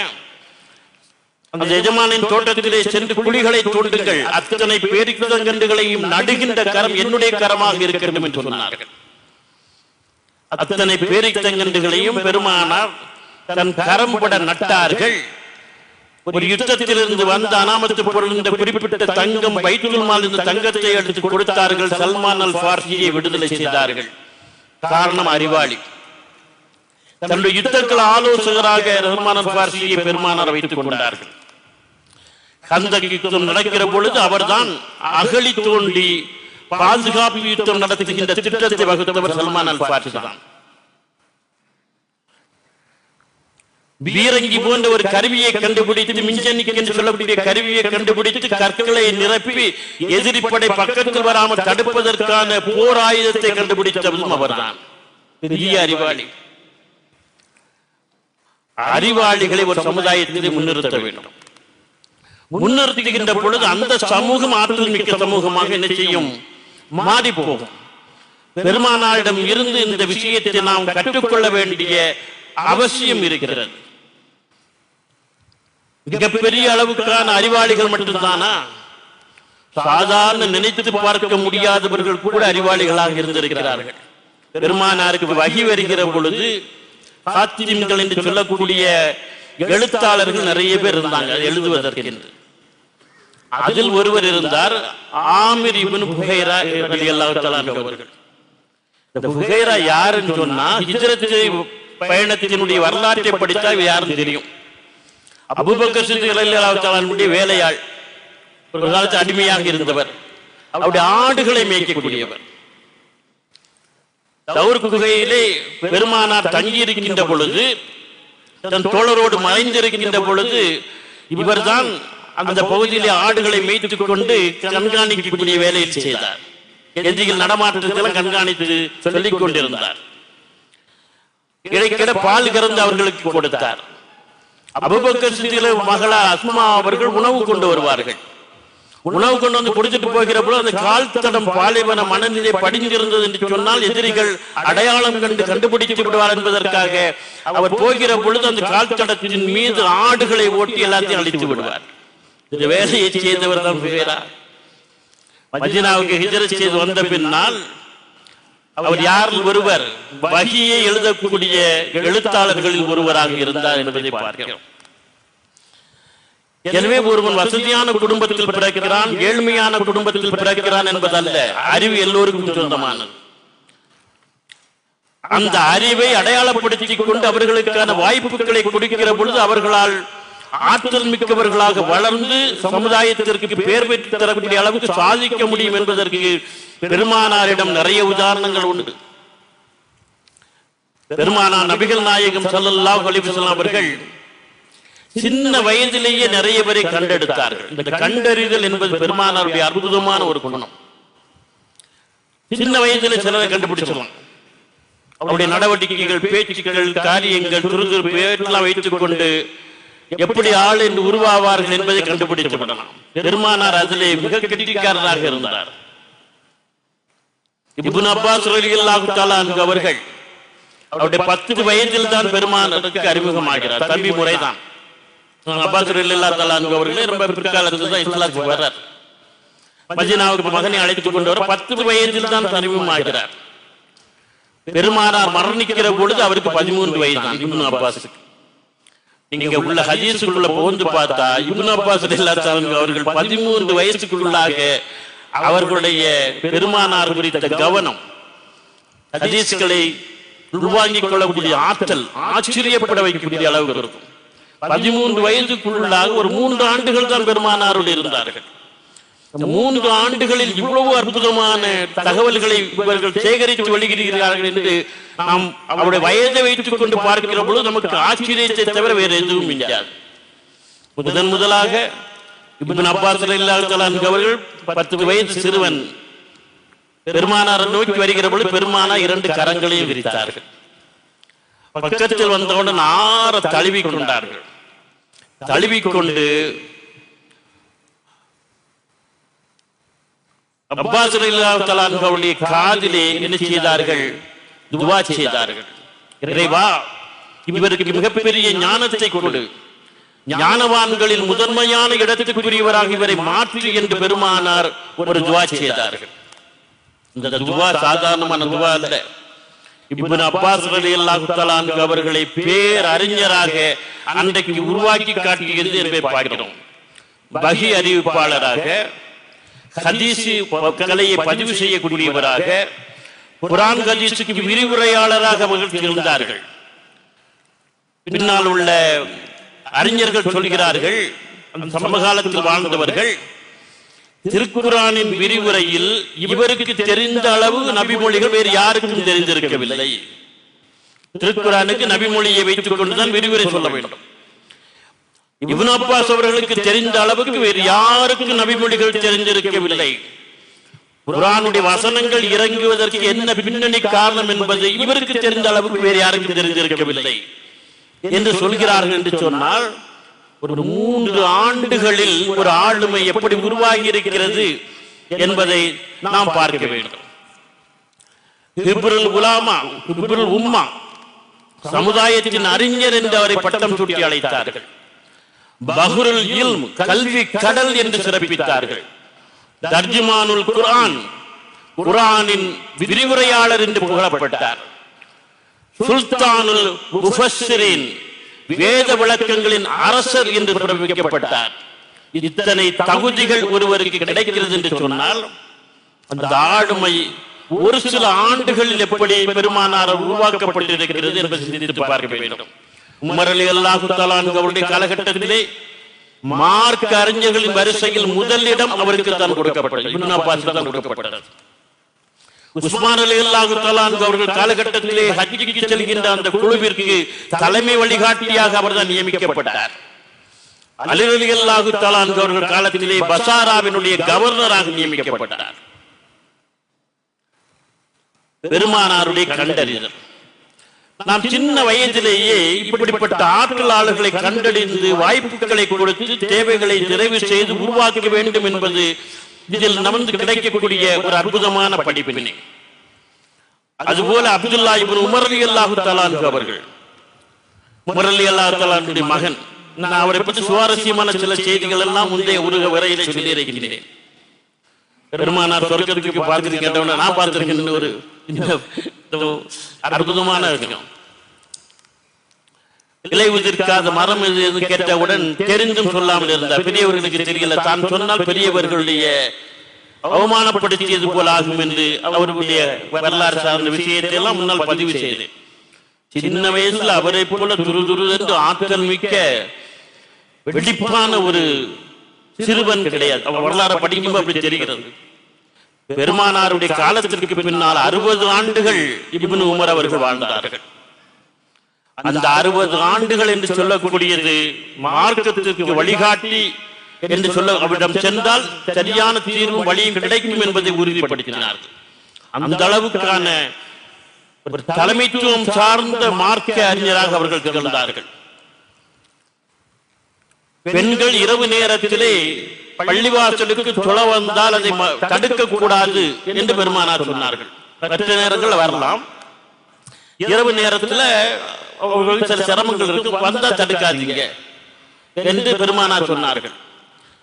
Speaker 1: அந்த எஜமானின் தோட்டத்திலே சென்று குழிகளை தோண்டுங்கள், அத்தனை பேரித்தங்கன்றுகளையும் நடுகின்ற கரம் என்னுடைய கரமாக இருக்கட்டும் என்று சொன்னார்கள். அத்தனை பேரித்தங்கன்றுகளையும் பெருமானார் தன் கரம்பட நட்டார்கள். ஒரு யுத்தத்திலிருந்து வந்த அனாமத்து பொருள் இந்த குறிப்பிட்ட தங்கம் பைத்துல் மால் இந்த தங்கத்தை எடுத்து கொடுத்தார்கள். சல்மான் அல் ஃபார்சியை விடுதலை செய்தார்கள். காரணம் அறிவாளி. தன்னுடைய யுத்தங்கள் ஆலோசகராக சல்மான் அல் ஃபார்சியை பெருமானார் வைத்துக் கொண்டார்கள். கந்தக் யுத்தம் நடக்கிற பொழுது அவர்தான் அகழி தோண்டி பாதுகாப்பு யுத்தம் நடத்துகின்ற திட்டத்தை வகுத்தவர் சல்மான் அல் ஃபார்சி தான். பீரங்கி போன்ற ஒரு கருவியை கண்டுபிடித்து, மிஞ்சனிக் என்று சொல்லக்கூடிய கருவியை கண்டுபிடித்து கற்களை நிரப்பி எதிரிப்படை பக்கத்தில் வராமல் தடுப்பதற்கான போர் ஆயுதத்தை கண்டுபிடித்ததும் அவர்தான். பெரிய அறிவாளி. அறிவாளிகளை ஒரு சமுதாயத்திலே முன்னிறுத்த வேண்டும். முன்னிறுத்துகின்ற பொழுது அந்த சமூகம் ஆற்றல் மிக்க சமூகமாக என்ன செய்யும்? மாறி போகும். பெருமானாரிடம் இருந்து இந்த விஷயத்தை நாம் கற்றுக்கொள்ள வேண்டிய அவசியம் இருக்கிறது. மிகப்பெரிய அளவுக்கான அறிவாளிகள் மட்டும்தானா? சாதாரண நினைத்து பார்க்க முடியாதவர்கள் கூட அறிவாளிகளாக இருந்திருக்கிறார்கள். பெருமானாருக்கு வகி வருகிற பொழுது காத்திம்கள் என்று சொல்லக்கூடிய எழுத்தாளர்கள் நிறைய பேர் இருந்தாங்க எழுதுவதற்கு. அதில் ஒருவர் இருந்தார், ஆமிர் இப்னு புகைரா ரலியல்லாஹு தஆலா அவர்கள். இந்த புகைரா யாருன்னு சொன்னா, ஹிஜ்ரத் பயணத்தினுடைய வரலாற்றை படித்தால் யாரும் தெரியும். அபூபக்கர் சித்திக் ரலியல்லாஹு தஆலாவுடைய வேலையாள், ஒரு காலத்து அடிமையாக இருந்தவர், அவருடைய ஆடுகளை மேய்க்கக்கூடியவர். தௌர் குகையிலே பெருமானார் தங்கியிருக்கின்ற பொழுது, தன் தோழரோடு மறைந்திருக்கின்ற பொழுது, இவர்தான் அந்த பகுதியிலே ஆடுகளை மேய்த்துக் கொண்டு கண்காணிக்கக்கூடிய வேலையில் செய்தார். எதிரிகள் நடமாட்டத்தில் கண்காணித்து சொல்லிக் கொண்டிருந்தார். இடைக்கிட பால் கறந்து அவர்களுக்கு கொடுத்தார். அபூபக்கர் சித்திக் மகளா அஸ்மா அவர்கள் உணவு கொண்டு வருவார்கள். உணவு கொண்டு வந்து கொடுத்துட்டு போகிற பொழுது அந்த கால் தடம் பாலைவன மணலிலே படிந்திருந்தது என்று சொன்னால் எதிரிகள் அடையாளம் கண்டு கண்டுபிடித்து விடுவார் என்பதற்காக அவர் போகிற பொழுது அந்த கால் தடத்தின் மீது ஆடுகளை ஓட்டி எல்லாத்தையும் அழித்து விடுவார். இந்த வேலையை செய்தவர் தான் புகைரா. மதீனாவுக்கு ஹிஜ்ரத் செய்து வந்த பின்னால் அவர் யாரில் ஒருவர் வஹியை எழுதக்கூடிய எழுத்தாளர்களில் ஒருவராக இருந்தார் என்பதை பார்க்கிறோம். எனவே ஒருவன் வசதியான குடும்பத்தில் பிறக்கிறான், ஏழ்மையான குடும்பத்தில் பிறக்கிறான் என்பதல்ல, அறிவு எல்லோருக்கும் சொந்தமானது. அந்த அறிவை அடையாளப்படுத்திக் கொண்டு அவர்களுக்கான வாய்ப்புகளை கொடுக்கிற பொழுது அவர்களால் ஆற்றல் மிக்கவர்களாக வளர்ந்து சமுதாயத்திற்கு பேர் பெற்று தரக்கூடிய அளவுக்கு சாதிக்க முடியும் என்பதற்கு பெருமானாரிடம் நிறைய உதாரணங்கள் உண்டு. பெருமானார் நபிகள் நாயகம் ஸல்லல்லாஹு அலைஹி வஸல்லம் அவர்கள் சின்ன வயதிலேயே நிறைய பேரை கண்டெடுத்தார்கள். இந்த கண்டறிதல் என்பது பெருமானாருடைய அற்புதமான ஒரு குணம். சின்ன வயதிலே சிலரை கண்டுபிடிச்சிடலாம். அவருடைய நடவடிக்கைகள், பேச்சுக்கள், காரியங்கள், துருதுருப்பு எல்லாம் வைத்துக் கொண்டு எப்படி ஆள் என்று உருவாவார்கள் என்பதை கண்டுபிடித்து விடலாம். பெருமானார் அதிலே மிக கெட்டிக்காரராக இருந்தார். இப்னு அப்பாஸ் ரலியல்லாஹு தஆலா அன்ஹு அவர்கள் அவருடைய 10 வயதில் தான் பெருமானாருக்கு அறிமுகமாகிறார். தம்பி முறைதான். அப்பாஸ் ரலியல்லாஹு தஆலா அன்ஹு அவர்களே ரொம்ப பிற்காலத்தில் தான் இஸ்லாத்துக்கு வர்றார். மதீனாவுக்கு மகனை அழைத்துக் கொண்டு வர 10 வயதில் தான் அறிமுகமாகிறார். பெருமானார் மரணிக்கிற பொழுது அவருக்கு 13 வயது தான் இப்னு அப்பாஸுக்கு. நீங்க உள்ள ஹதீஸுக்குள்ள புகுந்து பார்த்தா இப்னு அப்பாஸ் ரலியல்லாஹு தஆலா அவர்கள் 13 வயசுக்குள்ளாக அவர்களுடைய பெருமானார் குறித்த கவனம், ஹதீஸ்களை உள்வாங்கிக் கொள்ளக்கூடிய ஆற்றல் ஆச்சரியப்பட வைக்கக்கூடிய அளவுக்கு இருக்கும். 13 வயதுக்குள்ளாக ஒரு 3 ஆண்டுகள் தான் பெருமானாரோடு இருந்தார்கள். 3 ஆண்டுகளில் இவ்வளவு அற்புதமான தகவல்களை இவர்கள் சேகரித்து வெளியிடுகிறார்கள் என்று நாம் அவருடைய வயதை வைத்துக் கொண்டு பார்க்கிற பொழுது நமக்கு ஆச்சரியத்தை தவிர வேறு எதுவும் இல்லாது. முதலாக இப்னு அப்பாஸ் ரலியல்லாஹு அன்ஹு அவர்கள் 10 வயது சிறுவன் பெருமானாரை நோக்கி வருகிற பொழுது பெருமானார் 2 கரங்களையும் விரித்தார்கள். பக்கத்தில் வந்தவுடன் ஆற தழுவி கொண்டார்கள். தழுவிக்கொண்டு அப்பாஸ் ரலியல்லாஹு அன்ஹு அவருடைய காதிலே என்ன செய்தார்கள்? துஆ செய்தார்கள். இறைவா, இவருக்கு மிகப்பெரிய ஞானத்தை கொடு, ஞானவான்களில் முதன்மையான இடத்துக்குரியவராக இவரை மாற்றி என்று பெருமானார் ஒரு துஆ செய்தார்கள். இந்த துஆ சாதாரணமான துஆ அல்ல. இப்னு அப்பாஸ் ரலியல்லாஹு அன்ஹு அவர்களை பேரறிஞராக அன்றைக்கு உருவாக்கி காட்டியது என்பதை பார்க்கிறோம். வஹி அறிவிப்பாளராக, ஹதீஸ் கலையை பதிவு செய்யக்கூடியவராக, குர்ஆன் ஹதீஸுக்கு விரிவுரையாளராக அவர்கள் இருந்தார்கள். பின்னால் உள்ள அறிஞர்கள் சொல்கிறார்கள், அந்த சமகாலத்தில் வாழ்ந்தவர்கள், திருக்குர்ஆனின் விரிவுரையில் இவருக்கு தெரிந்த அளவு நபிமொழிகள் வேறு யாருக்கும் தெரிந்திருக்கவில்லை. திருக்குர்ஆனுக்கு நபிமொழியை வைத்துக் கொண்டுதான் விரிவுரை சொல்ல வேண்டும். இப்னு அப்பாஸ் அவர்களுக்கு தெரிந்த அளவுக்கு வேறு யாருக்கும் நபிமொழிகள் தெரிந்திருக்கவில்லை. குர்ஆனுடைய வசனங்கள் இறங்குவதற்கு என்ன பின்னணி காரணம் என்பது இவருக்கு தெரிந்த அளவுக்கு வேறு யாருக்கும் தெரிந்திருக்கவில்லை என்று சொல்கிறார்கள். என்று சொன்னால் ஒரு 3 ஆண்டுகளில் ஒரு ஆளுமை எப்படி உருவாகி இருக்கிறது என்பதை நாம் பார்க்க வேண்டும். ஹிப்ருல் உலமா, ஹிப்ருல் உம்மா, சமுதாயத்தின் அறிஞர் என்று அவரை பட்டம் சூட்டி அழைத்தார்கள். பஹ்ருல் இல்ம், கல்வி கடல் என்று சிறப்பித்தார்கள். தர்ஜுமானுல் குர்ஆன், குர்ஆனின் விரிவுரையாளர் என்று புகழப்பட்டார். சுல்தானுல் முஃபஸ்ஸிரீன், வேத விளக்கங்களின் அரசர் என்று பிறப்பிக்கப்பட்டார். இத்தனை தகுதிகள் ஒருவருக்கு கிடைக்கிறது என்று சொன்னால் அந்த ஆளுமை ஒரு சில ஆண்டுகளில் எப்படி பெருமானார் உருவாக்கப்பட்டிருக்கிறது என்பதை சிந்தித்து பார்க்க வேண்டும். உமர் ரலியல்லாஹு அன்ஹு அவருடைய காலகட்டத்திலே மார்க்க அறிஞர்களின் வரிசையில் முதலிடம் அவருக்கு தான் கொடுக்கப்பட்டது. இப்னு அப்பாஸ்க்கு தான் கொடுக்கப்பட்டது. உஸ்மான் ரலியல்லாஹு அன்ஹு அவர்கள் காலகட்டத்திலே ஹஜ்ஜுக்கு செல்கின்ற அந்த குழுவிற்கு தலைமை வழிகாட்டியாக அவர்தான் நியமிக்கப்பட்டார். அலி ரலியல்லாஹு அன்ஹு அவர்கள் காலத்திலே பசாராவினுடைய கவர்னராக நியமிக்கப்பட்டார். பெருமானாருடைய கண்டறிதல், நாம் சின்ன வயதிலேயே இப்படிப்பட்ட ஆற்றலாளர்களை கண்டறிந்து வாய்ப்புகளை கொடுத்து தேவைகளை நிறைவு செய்து உருவாக்க வேண்டும் என்பது இதில் நமக்கு கிடைக்கக்கூடிய ஒரு அற்புதமான படிப்பினை. அதுபோல அப்துல்லா இப்னு உமர் ரலியல்லாஹு அன்ஹு அவர்கள், உமர் ரலியல்லாஹு அன்ஹுடைய மகன், நான் அவரை பற்றி சுவாரஸ்யமான சில செய்திகள் எல்லாம் முந்தைய ஒரு வரையிலே சொல்லியிருக்கிறேன். பெருமானார் சொர்க்கத்துக்கு பார்த்துட்டு கேட்டவன நான் பார்த்திருக்கேன். ஒரு அற்புதமான விஷயம். இலை உதிர்க்காத மரம் எது கேட்டவுடன் தெரிந்தும் சொல்லாமல் இருந்தார். பெரியவர்களுக்கு தெரியல, தான் சொன்னால் பெரியவர்களுடைய அவமானப்படுத்தியது போல ஆகும் என்று அவர்களுடைய வரலாறு சார்ந்த விஷயத்தை எல்லாம் முன்னால் பதிவு செய்து, சின்ன வயசுல அவரை போல துரு என்று ஆற்றல் மிக்க வெடிப்பான ஒரு சிறுவன் கிடையாது. வரலாறு படிக்கும்போது அப்படி தெரிகிறது. பெருமானாருடைய காலத்திற்கு பின்னால் 60 ஆண்டுகள் இப்னு உமர் அவர்கள் வாழ்ந்தார்கள். அந்த 60 ஆண்டுகள் என்று சொல்லக்கூடியது மார்க்கத்திற்கு வழிகாட்டி என்று சொல்ல அவரிடம் சென்றால் சரியான தீர்வும் வழியும் கிடைக்கும் என்பதை உறுதிப்படுத்தினார்கள். அந்த அளவுக்கான ஒரு தலைமைத்துவம் சார்ந்த மார்க்க அறிஞராக அவர்கள் திகழ்ந்தார்கள். பெண்கள் இரவு நேரத்திலே பள்ளிவாசலுக்கு தொழ வந்தால் அதை தடுக்க கூடாது என்று பெருமானார் சொன்னார்கள். மற்ற நேரங்கள் வரலாம், இரவு நேரத்தில் சில சிரமங்கள் இருக்கு, வந்தா தடுக்காதீங்க என்று பெருமானார் சொன்னார்கள்.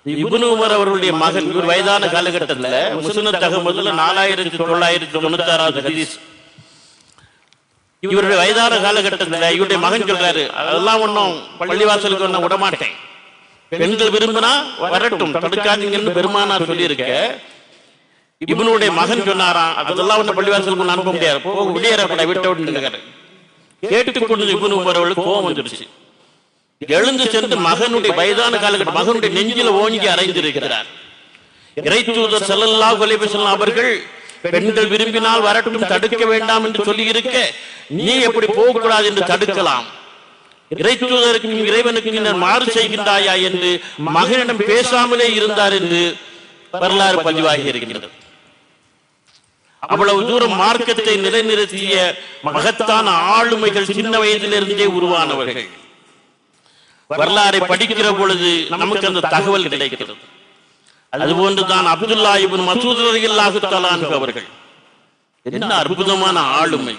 Speaker 1: இப்னு உமர் அவர்களுடைய மகன், இவர் வயதான காலகட்டத்தில் முஸ்னத் அஹ்மதுல 4996 ஹதீஸ், இவருடைய வயதான காலகட்டத்தில் இவருடைய மகன் சொல்றாரு, அதெல்லாம் ஒன்றும் பள்ளிவாசலுக்கு ஒன்றும் விடமாட்டேன், பெண்கள் விரும்பினா வரட்டும், தடுக்காதீங்கன்னு பெருமானார் சொல்லியிருக்க, இவனுடைய மகன் சொன்னாராம், அதெல்லாம் ஒண்ணு பள்ளிவாசலுக்கு அனுப்ப முடியாது, போக விடியறப்பட விட்டு கேட்டுக்கொண்டு இவனு வரவளுக்கு கோபம் வந்துருச்சு. எழுந்து சென்று மகனுடைய வயதான காலகட்ட மகனுடைய நெஞ்சில ஓங்கி அறைந்திருக்கிறார். இறைத்தூதர் ஸல்லல்லாஹு அலைஹி வஸல்லம் அவர்கள் பெண்கள் விரும்பினால் வரட்டும், தடுக்க வேண்டாம் என்று சொல்லி இருக்க, நீ எப்படி போகக்கூடாது என்று தடுக்கலாம்? இறைத்தூதருக்கு இறைவனுக்கு மாறு செய்கின்றாயா என்று மகனிடம் பேசாமலே இருந்தார் என்று வரலாறு பதிவாகி இருக்கிறது. அவ்வளவு தூரம் மார்க்கத்தை நிலைநிறுத்திய மகத்தான ஆளுமைகள் சின்ன வயதிலிருந்தே உருவானவர்கள். வரலாறை படிக்கிற பொழுது நமக்கு அந்த தகவல் கிடைக்கிறது. அதுபோன்றுதான் அப்துல்லா இப்னு மஸ்ஊத் ரலியல்லாஹு தஆலா அன்ஹு அவர்கள். என்ன அற்புதமான ஆளுமை!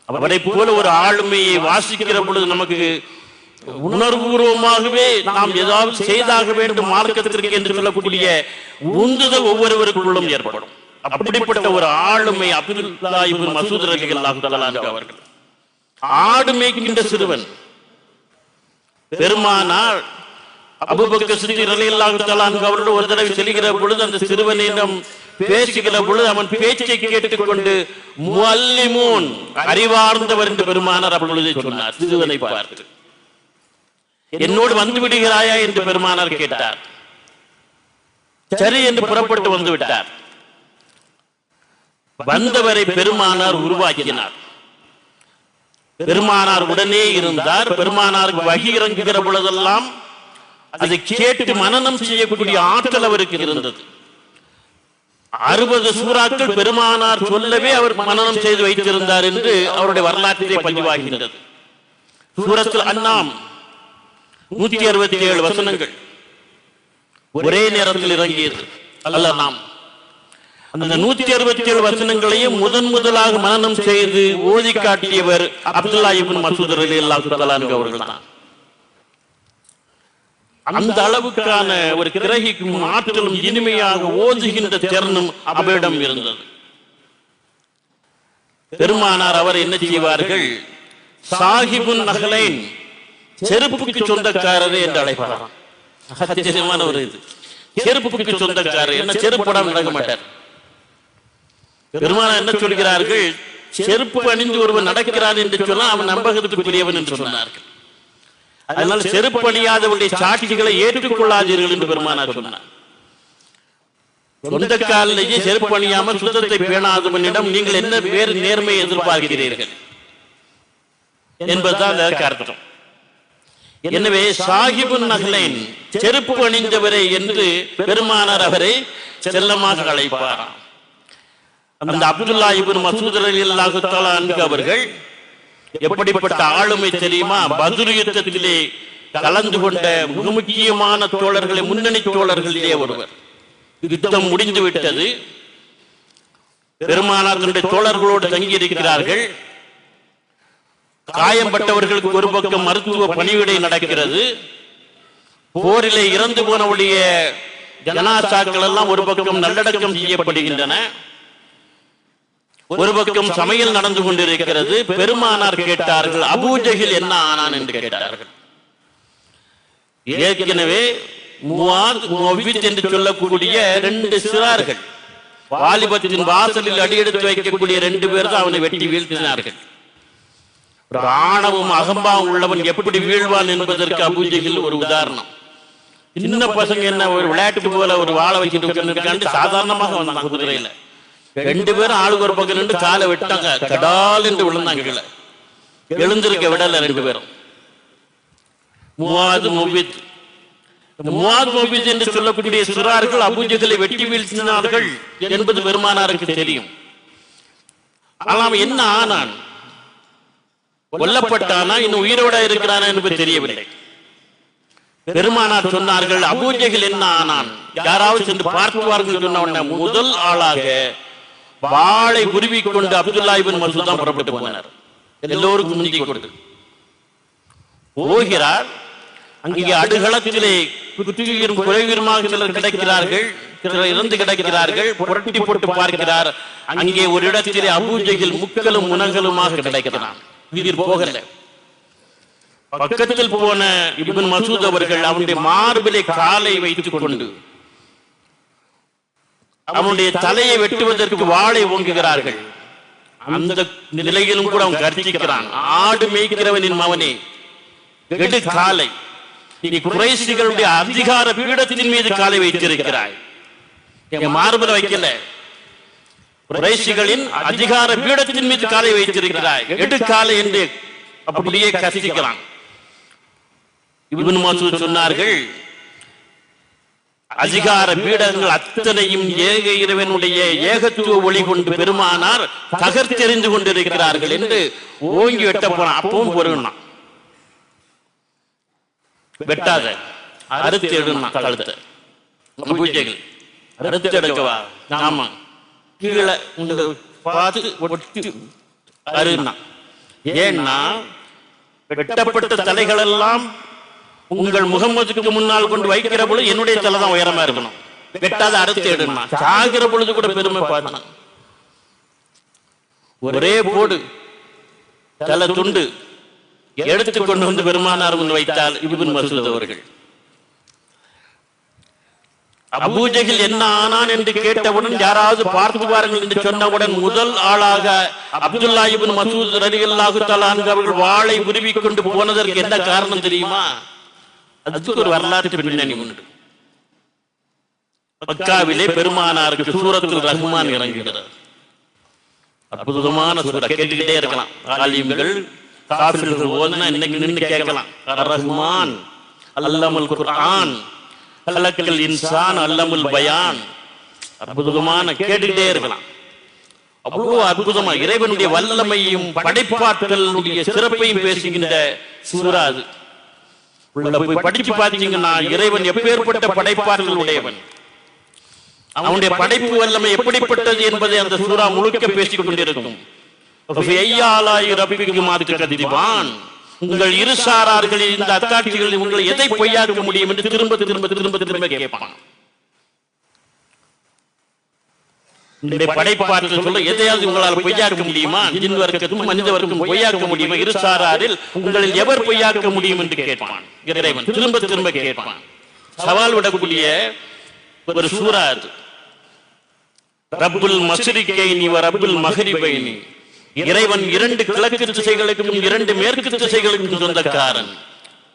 Speaker 1: அவரை போல ஒரு ஆளுமையை வாசிக்கிற பொழுது நமக்கு உணர்வுபூர்வமாகவே நாம் ஏதாவது செய்தாக வேண்டும் மார்க்கத்திற்கு என்று சொல்லக்கூடிய உந்துதல் ஒவ்வொருவருக்குள்ளும் ஏற்படும். அப்படிப்பட்ட ஒரு ஆளுமை அப்துல்லா இப்னு மஸ்ஊத் ரலியல்லாஹு தஆலா அன்ஹு அவர்கள். ஆடு மேய்க்கின்ற சிறுவன். பெருமானார் அபூபக்கர் சித்திக் ரலியல்லாஹு தஆலா அன்ஹு அவர்கள் ஒரு தடவை செல்கிற பொழுது அந்த சிறுவனிடம் பேசுகிற பொழுது அவன் பேச்சை கேட்டுக்கொண்டு முஅல்லிமூன், அறிவார்ந்தவர் என்று பெருமானார் அப்பொழுது சொன்னார். சிறுவனை பார்த்து, என்னோடு வந்து விடுகிறாயா என்று பெருமானார் கேட்டார். சரி என்று புறப்பட்டு வந்து விட்டார். வந்தவரை பெருமானார் உருவாக்கினார். பெருமானார் உடனே இருந்தார். பெருமானாருக்கு வஹி இறங்குகிற பொழுதெல்லாம் அதை கேட்டு மனனம் செய்யக்கூடிய ஆற்றல் அவருக்கு இருந்தது. 60 சூறாக்கள் பெருமானார் சொல்லவே அவர் மனனம் செய்து வைத்திருந்தார் என்று அவருடைய வரலாற்றிலே பதிவாகின்றது. சூரத்துல் அன்ஆம் 167 வசனங்கள் ஒரே நேரத்தில் இறங்கியது. அல்ல, நாம் அந்த 167 வசனங்களையும் முதலாக மனனம் செய்து ஓதி காட்டியவர் அப்துல்லா இப்னு மஸ்ஊத் ரலியல்லாஹு தஆலா அன்ஹு அவர்கள் தான். அந்த அளவுக்கான ஒரு கிரகிக்கும் ஆற்றலும் இனிமையாக ஓதுகின்ற திறனும் அவரிடம் இருந்தது. பெருமானார் அவர் என்ன செய்வார்கள்? சாஹிபுன் நஹ்லைன், செருப்புக்கு சொந்தக்காரர் என்று அழைப்பார். ஆச்சரியமான ஒரு இது, செருப்புக்கு சொந்தக்காரர். என்ன செருப்படாமல் நடக்க மாட்டார். பெருமானார் என்ன சொல்கிறார்கள்? செருப்பு அணிந்து ஒருவன் நடக்கிறான் என்று சொன்னால் அவன் நம்பகத்துக்குரியவன் என்று சொன்னார்கள். அதனால செருப்பு அணியாதவருடைய சாட்சிகளை ஏற்றுக்கொள்ளாதீர்கள் என்று பெருமானார் சொன்னார். சொந்த காலிலேயே செருப்பு அணியாமல் சுத்தத்தை பேணாதவனிடம் நீங்கள் என்ன வேறு நேர்மையை எதிர்பார்க்கிறீர்கள் என்பதுதான் அதற்கு அர்த்தம். எனவே சாஹிபுன் நஹ்லைன், செருப்பு அணிந்தவரை என்று பெருமானார் அவரை செல்லமாக அழைப்பாராம். அந்த அப்துல்லா இப்னு மஸ்ஊத் ரலியல்லாஹு தஆலா அன்ஹு அவர்கள் எப்படிப்பட்ட ஆளுமை தெரியுமா? பத்ர் யுத்தத்திலே கலந்து கொண்ட மிக முக்கியமான தோழர்களை, முன்னணி தோழர்களிலே ஒருவர். யுத்தம் முடிந்து விட்டது. பெருமானார் தன்னுடைய தோழர்களோடு தங்கி இருக்கிறார்கள். காயம்பட்டவர்களுக்கு ஒரு பக்கம் மருத்துவ பணிவிடை நடக்கிறது. போரிலே இறந்து போனவுடைய ஜனாசாக்கள் எல்லாம் ஒரு பக்கம் நல்லடக்கம் செய்யப்படுகின்றன. ஒரு பக்கம் சமையல் நடந்து கொண்டிருக்கிறது. பெருமானார் கேட்டார்கள், அபூஜஹில் என்ன ஆனான் என்று கேட்டார்கள். ஏற்கனவே முஆத், முஅவ்வித் என்று சொல்லக்கூடிய 2 சிறார்கள், வாலிபத்தின் வாசலில் அடியெடுத்து வைக்கக்கூடிய 2 பேர் தான் அவனை வெட்டி வீழ்த்தினார்கள். ஒரு ஆணவம் அகம்பாவம் உள்ளவன் எப்படி வீழ்வான் என்பதற்கு அபூஜஹில் ஒரு உதாரணம். சின்ன பசங்க என்ன ஒரு விளையாட்டு போல ஒரு வாழை வச்சுட்டு சாதாரணமாக வந்தாங்க குதிரையில. 2 பேரும் ஆளுக்கு ஒரு பக்கம் நின்று காலை விட்டாங்க. கடால் என்று விழுந்தாங்க கீழே. எழுந்திருக்க விடல 2 பேரும். முஆத், முஅவ்வித். முஆத், முஅவ்வித் என்று சொல்லக்கூடிய சிறார்கள் அபூஜஹலை வெட்டி வீழ்த்தினார்கள் என்பது பெருமானாருக்கு தெரியும். ஆனால் என்ன ஆனான்? கொல்லப்பட்டானா, இன்னும் உயிரோட இருக்கிறானா என்பது தெரியவில்லை. பெருமானார் சொன்னார்கள், அபூஜஹல் என்ன ஆனான்? யாராவது சென்று பார்த்துவார்கள் சொன்ன உடனே முதல் ஆளாக வாளை உருவி கொண்டு அப்துல்லா இப்னு மஸ்ஊத் தான் புறப்பட்டு போனார். எல்லோருக்கும் முந்தி கொண்டு போகிறார். அங்கே அடுகளத்திலே குற்றுயிரும் குறைவீருமாக சிலர் கிடைக்கிறார்கள், சிலர் இறந்து கிடக்கிறார்கள். புரட்டி போட்டு பார்க்கிறார். அங்கே ஒரு இடத்திலே அபூஜஹல் முக்கலும் முனகலுமாக கிடைக்கிறான். உயிர் போகல. பக்கத்தில் போன இப்னு மஸ்ஊத் அவர்கள் அவனுடைய மார்பிலே காலை வைத்துக் கொண்டு அவனுடைய தலையை வெட்டுவதற்கு வாளை ஓங்குகிறார்கள். அந்த நிலையிலும் கூட அவன் கர்ஜிக்கிறான், ஆடு மேய்க்கிறவனின் மகனே, எடு காலை, நீ குறைஷிகளுடைய அதிகார பீடத்தின் மீது காலை வைத்திருக்கிறாய், என் மார்பல வைக்கல, குறைஷிகளின் அதிகார பீடத்தின் மீது காலை வைத்திருக்கிறாய், எடு காலை என்று அப்படியே கர்ஜிக்கிறான். இப்னு மஸ்ஊத் சொன்னார்கள், அதிகார பீடங்கள் அத்தனையும் ஏக இறைவனுடைய ஏகத்துவ ஒளி கொண்டு பெருமானார் தகர்த்தெறிந்து கொண்டிருக்கிறார்கள் என்று ஓங்கி வெட்ட போனான். அப்பவும் பொருள்னான், வெட்டாத, அறுத்து எடுனா கழுத்தை, பூஜைகள் அறுத்து எடுக்கவா, ஆமா, கீழே பார்த்து ஒட்டி அருணா. ஏன்னா வெட்டப்பட்ட தலைகள் எல்லாம் உங்கள் முகம்மதுக்கு முன்னால் கொண்டு வைக்கிற பொழுது என்னுடைய தலை தான் உயரமா இருக்கணும், வெட்டாத அறுத்து எடுனா. சாகிற பொழுது கூட பெருமை பார்த்தான், ஒரே போடு தலை துண்டு எடுத்துக் கொண்டு வந்து பெருமானார் முன் வைத்தால் இப்னு மஸ்ஊத் அவர்கள். அபூஜஹில் என்ன ஆனான் என்று கேட்டவுடன் யாராவது பார்த்து பாருங்கள் என்று சொன்னவுடன் முதல் ஆளாக அப்துல்லாஹ் இப்னு மஸ்ஊத் ரலியல்லாஹு தஆலா அன்ஹு அவர்கள் வாளை உருவிக் கொண்டு போனதற்கு என்ன காரணம் தெரியுமா? அதுக்கு ஒரு வரலாற்று பின்னணி உண்டு. மக்காவிலே பெருமானாருக்கு சூரத்துல் ரஹ்மான் இறங்குகிறார். அற்புதமான சூரா, கேட்டுக்கிட்டே இருக்கலாம். ஆலிம்கள் காஃபிர்கள் ஓதுனா இன்னைக்கு நின்று கேட்கலாம். ரஹ்மான் அல்லமுல் குர்ஆன் கலக்கல் இன்சான் அல்லமுல் பயான். அற்புதமான, கேட்டுக்கிட்டே இருக்கலாம். அவ்வளவு அற்புதமா இறைவனுடைய வல்லமையும் படைப்பாற்றலுடைய சிறப்பையும் பேசுகின்ற சூரா அது. உள்ள போய் படிச்சு பார்த்தீங்கன்னா இறைவன் எப்பேற்பட்ட படைப்பாற்றல் உடையவன், அவனுடைய படைப்பு வல்லமை எப்படிப்பட்டது என்பதை அந்த சூரா முழுக்க பேசிக் கொண்டிருக்கும். உங்கள் இருசாரார்களில் இந்த அத்தாட்சிகளில் உங்களை எதை பொய்யாக்க முடியும் என்று திரும்ப திரும்ப திரும்ப திரும்ப கேட்பான். படைப்பாற்றல் சொல்ல எதையாவது உங்களால் பொய்யாக்க முடியுமா? ஜின் வர்க்கத்தும் மனித வர்க்கம் பொய்யாக்க முடியுமா? இருசாராரில் உங்களில் எவர் பொய்யாக்க முடியும் என்று கேட்பான் இறைவன். திரும்ப திரும்ப கேட்பான். சவால் விடக்கூடிய ஒரு சூரா அது. ரப்புல் மஸ்ரிகைனி வ ரப்புல் மக்ரிபைனி. இறைவன் இரண்டு கிழக்கு திசைகளுக்கும் இரண்டு மேற்கு திசைகளுக்கும் சொந்தக்காரன்.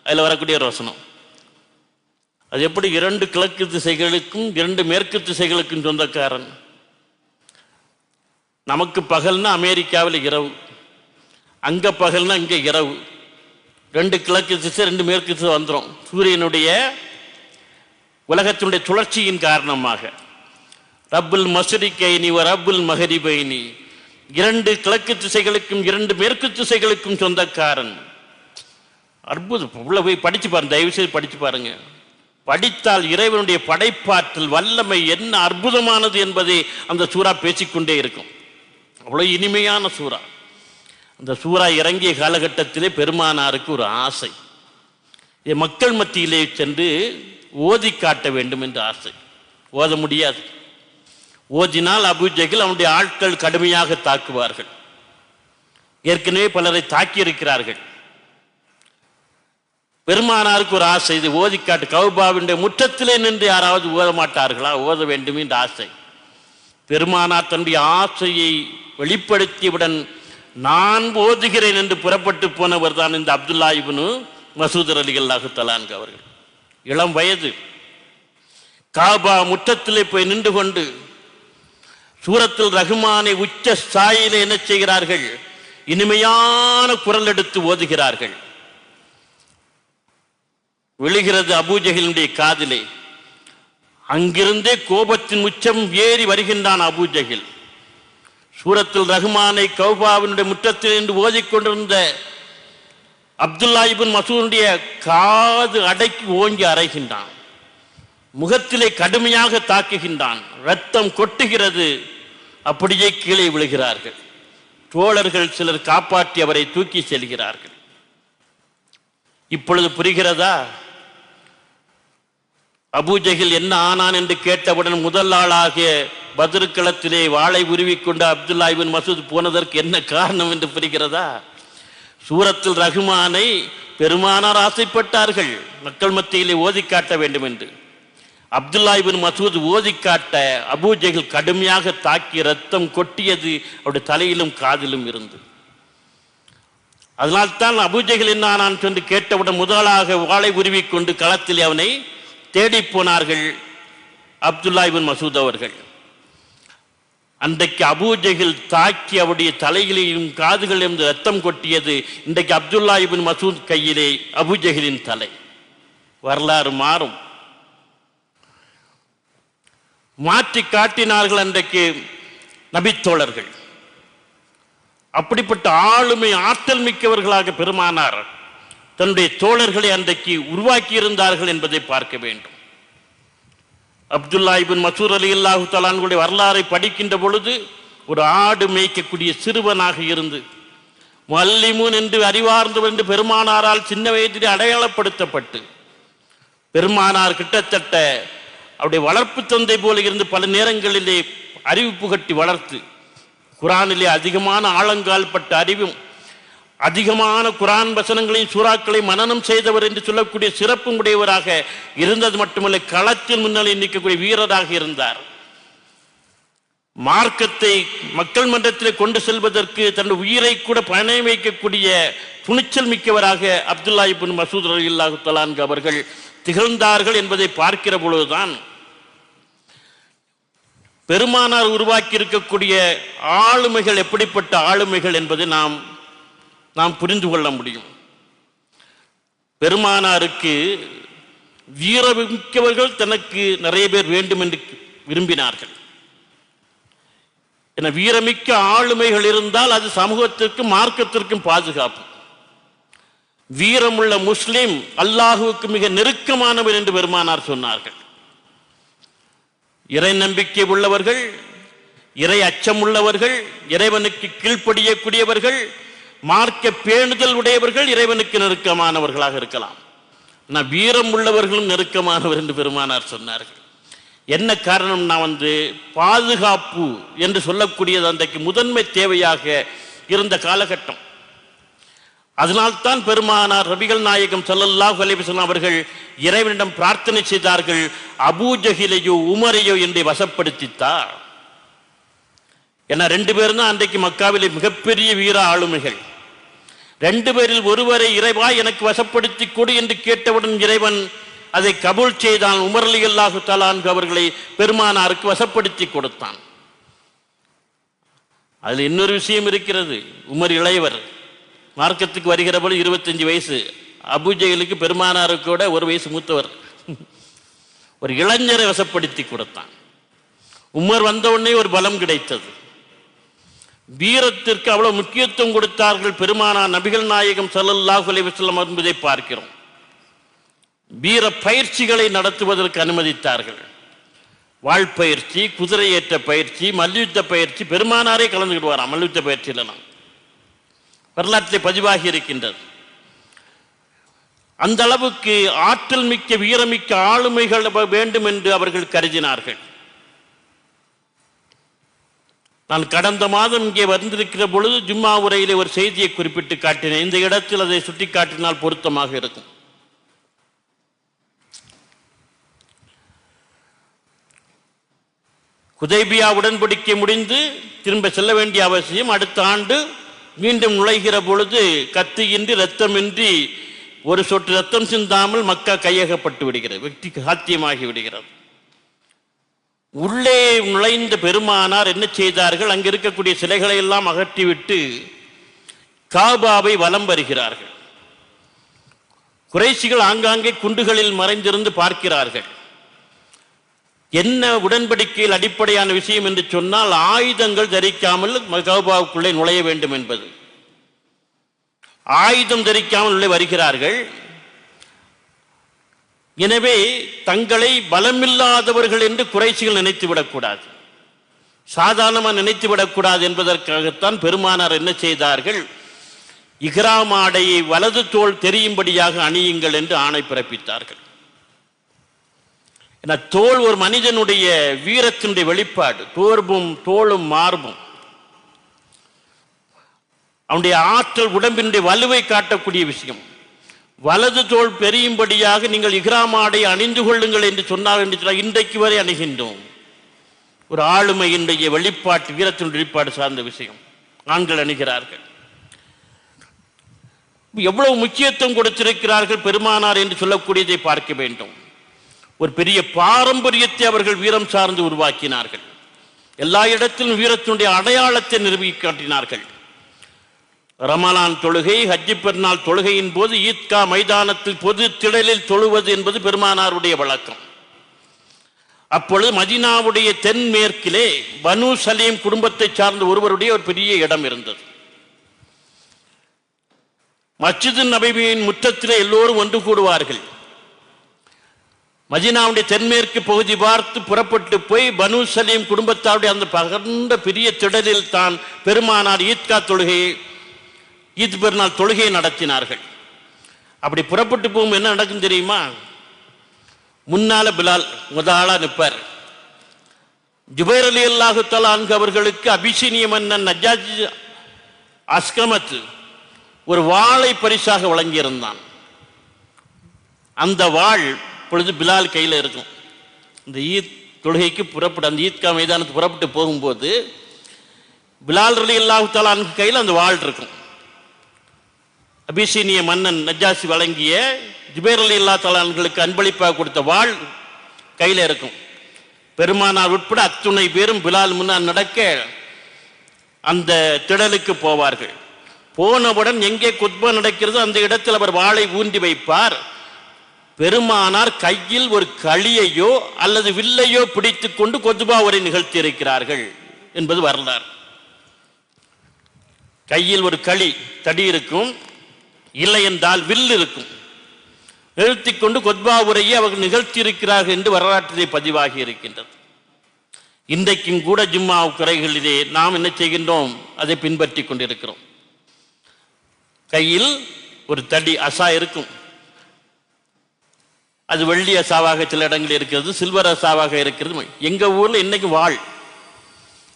Speaker 1: அதுல வரக்கூடிய ரோசனம் அது எப்படி இரண்டு கிழக்கு திசைகளுக்கும் இரண்டு மேற்கு திசைகளுக்கும் சொந்தக்காரன்? நமக்கு பகல்னா அமெரிக்காவில் இரவு, அங்க பகல்னா இங்க இரவு. ரெண்டு கிழக்கு திசை ரெண்டு மேற்கு திசை வந்துடும். சூரியனுடைய உலகத்தினுடைய சுழற்சியின் காரணமாக ரப்புல் மஸ்ரிகைனி வ ரப்புல் மக்ரிபைனி, இரண்டு கிழக்கு திசைகளுக்கும் இரண்டு மேற்கு திசைகளுக்கும் சொந்தக்காரன். அற்புதம். உள்ள போய் படிச்சு பாருங்க, தயவு செய்து படிச்சு பாருங்க. படித்தால் இறைவனுடைய படைப்பாற்றல் வல்லமை என்ன அற்புதமானது என்பதை அந்த சூரா பேசிக்கொண்டே இருக்கும். அவ்வளவு இனிமையான சூரா. அந்த சூரா இறங்கிய காலகட்டத்திலே பெருமானாருக்கு ஒரு ஆசை, மக்கள் மத்தியிலே சென்று ஓதி காட்ட வேண்டும் என்று ஆசை. ஓத முடியாது. ஓதினால் அபூஜஹில் அவனுடைய ஆட்கள் கடுமையாக தாக்குவார்கள். ஏற்கனவே பலரை தாக்கி இருக்கிறார்கள். பெருமானாருக்கு ஒரு ஆசை, இது ஓதிக்காட்டு கௌபாவின் முற்றத்திலே நின்று யாராவது ஓத மாட்டார்களா? ஓத வேண்டும் என்ற ஆசை. பெருமானார் தன்னுடைய ஆசையை வெளிப்படுத்தியவுடன் நான் ஓதுகிறேன் என்று புறப்பட்டு போனவர் தான் இந்த அப்துல்லாஹ் இப்னு மஸ்ஊத் ரலியல்லாஹு தஆலா அன்ஹு அவர்கள். இளம் வயது. காபா முற்றத்திலே போய் நின்று கொண்டு சூரத்துல் ரஹ்மானை உச்ச சாயிலே என்ன செய்கிறார்கள்? இனிமையான குரல் எடுத்து ஓதுகிறார்கள். விழுகிறது அபூஜஹிலுடைய காதிலே. அங்கிருந்தே கோபத்தின் உச்சம் ஏறி வருகின்றான் அபூஜஹில். சூரத்துல் ரஹ்மானை கௌபாவினுடைய முற்றத்தில் என்று ஓதிக்கொண்டிருந்த அப்துல்லாஹ் இப்னு மஸ்ஊதுடைய காது அடக்கி ஓங்கி அறைகின்றான். முகத்திலே கடுமையாக தாக்குகின்றான். ரத்தம் கொட்டுகிறது. அப்படியே கீழே விழுகிறார்கள். தோழர்கள் சிலர் காப்பாற்றி அவரை தூக்கி செல்கிறார்கள். இப்பொழுது புரிகிறதா அபூஜஹில் என்ன ஆனான் என்று கேட்டவுடன் முதல் ஆளாகிய பத்ருக்களத்திலே வாளை உருவிக்கொண்டு அப்துல்லாஹ் இப்னு மஸ்ஊத் போனதற்கு என்ன காரணம் என்று புரிகிறதா? சூரத்துல் ரஹ்மானை பெருமானார் ஆசைப்பட்டார்கள் மக்கள் மத்தியிலே ஓதி காட்ட வேண்டும் என்று. அப்துல்லா இப்னு மசூத் ஓதி காட்ட அபூஜஹல் கடுமையாக தாக்கி ரத்தம் கொட்டியது. அவருடைய தலையிலும் காதிலும் இருந்து. அதனால்தான் அபூஜஹல் என்ன நான் சொல்லி கேட்டவுடன் முதலாக வாளை உருவிக்கொண்டு களத்தில் அவனை தேடி போனார்கள் அப்துல்லா இப்னு மசூத் அவர்கள். அன்றைக்கு அபூஜஹல் தாக்கி அவருடைய தலையிலும் காதுகளிலும் ரத்தம் கொட்டியது. இன்றைக்கு அப்துல்லா இப்னு மசூத் கையிலே அபூஜஹலின் தலை. வரலாறு மாறும். மாற்றி காட்டினார்கள் அன்றைக்கு நபித்தோழர்கள். அப்படிப்பட்ட ஆளுமை ஆற்றல் மிக்கவர்களாக பெருமானார் தன்னுடைய தோழர்களை அன்றைக்கு உருவாக்கி இருந்தார்கள் என்பதை பார்க்க வேண்டும். அப்துல்லா இப்னு மசூத் ரலியல்லாஹு தஆலா அன்ஹுடைய வரலாறை படிக்கின்ற பொழுது ஒரு ஆடு மேய்க்கக்கூடிய சிறுவனாக இருந்து முஅல்லிமூன் என்று அறிவார்ந்தவர் என்று பெருமானாரால் சின்ன வயதிலே அடையாளப்படுத்தப்பட்டு பெருமானார் கிட்டத்தட்ட அவருடைய வளர்ப்பு தந்தை போல இருந்து பல நேரங்களிலே அறிவிப்பு கட்டி வளர்த்து குரானிலே அதிகமான ஆழங்கால் பட்ட அறிவும் அதிகமான குரான் வசனங்களையும் சூறாக்களையும் மனனம் செய்தவர் என்று சொல்லக்கூடிய சிறப்பும் உடையவராக இருந்தது மட்டுமல்ல, களத்தில் முன்னாலே நிற்கக்கூடிய வீரராக இருந்தார். மார்க்கத்தை மக்கள் மன்றத்தில் கொண்டு செல்வதற்கு தன்னுடைய உயிரை கூட பணம் வைக்கக்கூடிய துணிச்சல் மிக்கவராக அப்துல்லா இப்னு மசூத் ரலியல்லாஹு தஆலா அன்ஹு அவர்கள் திகழ்ந்தார்கள் என்பதை பார்க்கிற பொழுதுதான் பெருமானார் உருவாக்கி இருக்கக்கூடிய ஆளுமைகள் எப்படிப்பட்ட ஆளுமைகள் என்பதை நாம் புரிந்து கொள்ள முடியும். பெருமானாருக்கு வீரமிக்கவர்கள் தனக்கு நிறைய பேர் வேண்டும் என்று விரும்பினார்கள். என வீரமிக்க ஆளுமைகள் இருந்தால் அது சமூகத்திற்கும் மார்க்கத்திற்கும் பாதுகாப்பு. வீரமுள்ள முஸ்லிம் அல்லாஹுவுக்கு மிக நெருக்கமானவர் என்று பெருமானார் சொன்னார்கள். இறை நம்பிக்கை உள்ளவர்கள், இறை அச்சம் உள்ளவர்கள், இறைவனுக்கு கீழ்ப்படியக்கூடியவர்கள், மார்க்க பேணுதல் உடையவர்கள் இறைவனுக்கு நெருக்கமானவர்களாக இருக்கலாம். ஆனால் வீரம் உள்ளவர்களும் நெருக்கமானவர் என்று பெருமானார் சொன்னார்கள். என்ன காரணம்? நான் பாதுகாப்பு என்று சொல்லக்கூடியது அன்றைக்கு முதன்மை தேவையாக இருந்த காலகட்டம். அதனால்தான் பெருமானார் நபிகள் நாயகம் ஸல்லல்லாஹு அலைஹி வஸல்லம் அவர்கள் இறைவனிடம் பிரார்த்தனை செய்தார்கள், அபூஜஹலையோ உமரையோ என்று வசப்படுத்தித்தார். ஏன்னா 2 பேரும் தான் அன்றைக்கு மக்காவிலே மிகப்பெரிய வீர ஆளுமைகள். 2 பேரில் ஒருவரை இறைவா எனக்கு வசப்படுத்தி கொடு என்று கேட்டவுடன் இறைவன் அதை கபூல் செய்தான். உமர் ரலியல்லாஹு தஆலா அன்ஹு அவர்களை பெருமானாருக்கு வசப்படுத்தி கொடுத்தான். அதில் இன்னொரு விஷயம் இருக்கிறது. உமர் இளையவர், மார்க்கத்துக்கு வருகிற போது 25 வயசு. அபூஜஹலுக்கு பெருமானாருக்கூட 1 வயசு மூத்தவர். ஒரு இளைஞரை வசப்படுத்தி கொடுத்தான். உமர் வந்தவுடனே ஒரு பலம் கிடைத்தது. வீரத்திற்கு அவ்வளவு முக்கியத்துவம் கொடுத்தார்கள் பெருமானார் நபிகள் நாயகம் ஸல்லல்லாஹு அலைஹி வஸல்லம் என்பதை பார்க்கிறோம். வீர பயிற்சிகளை நடத்துவதற்கு அனுமதித்தார்கள். வாழ்பயிற்சி, குதிரையேற்ற பயிற்சி, மல்யுத்த பயிற்சி, பெருமானாரே கலந்துக்கிடுவாராம் மல்யுத்த பயிற்சியிலாம். வரலாற்றில் பதிவாகி இருக்கின்றது. அந்த அளவுக்கு ஆற்றல் மிக்க வீரமிக்க ஆளுமைகள் வேண்டும் என்று அவர்கள் கருதினார்கள். நான் கடந்த மாதம் இங்கே வந்திருக்கிற பொழுது ஜும்மா உரையிலே ஒரு செய்தியை குறிப்பிட்டு காட்டினேன். இந்த இடத்தில் அதை சுட்டி காட்டினால் பொருத்தமாக இருக்கும். ஹுதைபியா உடன்படிக்கை முடிந்து திரும்ப செல்ல வேண்டிய அவசியம். அடுத்த ஆண்டு மீண்டும் நுழைகிற பொழுது கத்தியின்றி ரத்தமின்றி ஒரு சொட்டு ரத்தம் சிந்தாமல் மக்கா கையகப்பட்டு விடுகிறது, வெற்றி சாத்தியமாகி விடுகிறது. உள்ளே நுழைந்த பெருமானார் என்ன செய்தார்கள்? அங்கு இருக்கக்கூடிய சிலைகளை எல்லாம் அகற்றிவிட்டு காபாவை வலம் வருகிறார்கள். குறைஷிகள் ஆங்காங்கே குண்டுகளில் மறைந்திருந்து பார்க்கிறார்கள். என்ன உடன்படிக்கையில் அடிப்படையான விஷயம் என்று சொன்னால் ஆயுதங்கள் தரிக்காமல் காபாவுக்குள்ளே நுழைய வேண்டும் என்பது. ஆயுதம் தரிக்காமல் உள்ளே வருகிறார்கள். எனவே தங்களை பலமில்லாதவர்கள் என்று குறைஷிகள் நினைத்துவிடக்கூடாது, சாதாரணமாக நினைத்துவிடக்கூடாது என்பதற்காகத்தான் பெருமானார் என்ன செய்தார்கள்? இஹ்ராம் ஆடையை வலது தோள் தெரியும்படியாக அணியுங்கள் என்று ஆணை பிறப்பித்தார்கள். தோல் ஒரு மனிதனுடைய வீரத்தினுடைய வெளிப்பாடு. தோளும் மார்பும் அவனுடைய ஆற்றல், உடம்பினுடைய வலுவை காட்டக்கூடிய விஷயம். வலது தோள் பெரியும்படியாக நீங்கள் இஹ்ராம் ஆடை அணிந்து கொள்ளுங்கள் என்று சொன்னார் என்று சொன்னால் இன்றைக்கு வரை அணிகின்றோம். ஒரு ஆளுமையினுடைய வெளிப்பாட்டு, வீரத்தின் வெளிப்பாடு சார்ந்த விஷயம். ஆண்கள் அணிகிறார்கள். எவ்வளவு முக்கியத்துவம் கொடுத்திருக்கிறார்கள் பெருமானார் என்று சொல்லக்கூடியதை பார்க்க வேண்டும். ஒரு பெரிய பாரம்பரியத்தை அவர்கள் வீரம் சார்ந்து உருவாக்கினார்கள். எல்லா இடத்திலும் வீரத்தினுடைய அடையாளத்தை நிறுவி காட்டினார்கள். ரமலான் தொழுகை, ஹஜ்ஜி பெருநாள் தொழுகையின் போது ஈத்கா மைதானத்தில் பொது திடலில் தொழுவது என்பது பெருமானாருடைய வழக்கம். அப்பொழுது மதீனாவுடைய தென்மேற்கிலே பனு சலீம் குடும்பத்தை சார்ந்த ஒருவருடைய ஒரு பெரிய இடம் இருந்தது. மஸ்ஜிது நபவியின் முற்றத்திலே எல்லோரும் ஒன்று கூடுவார்கள். மதீனாவுடைய தென்மேற்கு பகுதி பார்த்து புறப்பட்டு போய் பனு சலீம் குடும்பத்தாருடைய அந்த பகர்ந்த பெரிய திடலில் தான் பெருமானார் ஈத்கா தொழுகையை, ஈத் பெருநாள் தொழுகையை நடத்தினார்கள். அப்படி புறப்பட்டு போகும் என்ன நடக்கும் தெரியுமா? முன்னால பிலால் முதலா நிற்பார். ஜுபைர் ரலியல்லாஹு தஆலா அன்ஹு அவர்களுக்கு அபிசீனிய மன்னன் நஜ்ஜாஜி அஸ்கமத் ஒரு வாளை பரிசாக வழங்கியிருந்தான். அந்த வாள் பொழுது பிலால் கையில் இருக்கும். இந்த ஈத் தொழுகைக்கு அந்த ஈத்கா மைதானத்துக்கு புறப்பட்டு போகும்போது பிலால் ரலியல்லாஹு தஆலா அன்ஹு கையில் அந்த வாள் இருக்கும். அபிசீனிய மன்னன் நஜ்ஜாசி வழங்கிய ஜுபைர் ரலியல்லாஹு தஆலா அன்ஹுவுக்கு அன்பளிப்பாக கொடுத்த வாள் கையில் இருக்கும். பெருமானார் உட்பட அத்துணை பேரும் பிலால் முன்னால் நடக்க அந்த திடலுக்கு போவார்கள். போனவுடன் எங்கே குத்பா நடக்கிறதோ அந்த இடத்தில் அவர் வாளை ஊன்றி வைப்பார். பெருமானார் கையில் ஒரு களியையோ அல்லது வில்லையோ பிடித்துக் கொண்டு குத்பா உரை நிகழ்த்தி இருக்கிறார்கள் என்பது வரலாறு. கையில் ஒரு களி தடி இருக்கும், இல்லை என்றால் வில் இருக்கும். நிறுத்தி கொண்டு குத்பா உரையை அவர்கள் நிகழ்த்தி இருக்கிறார்கள் என்று வரலாற்றிலே பதிவாகி இருக்கின்றது. இன்றைக்கும் கூட ஜும்மா குறைகளிலே நாம் என்ன செய்கின்றோம்? அதை பின்பற்றி கொண்டிருக்கிறோம். கையில் ஒரு தடி அசா இருக்கும். அது வெள்ளி அசாவாக சில இடங்களில் இருக்கிறது, சில்வர் அசாவாக இருக்கிறது. எங்க ஊர்ல இன்னைக்கு வாள்,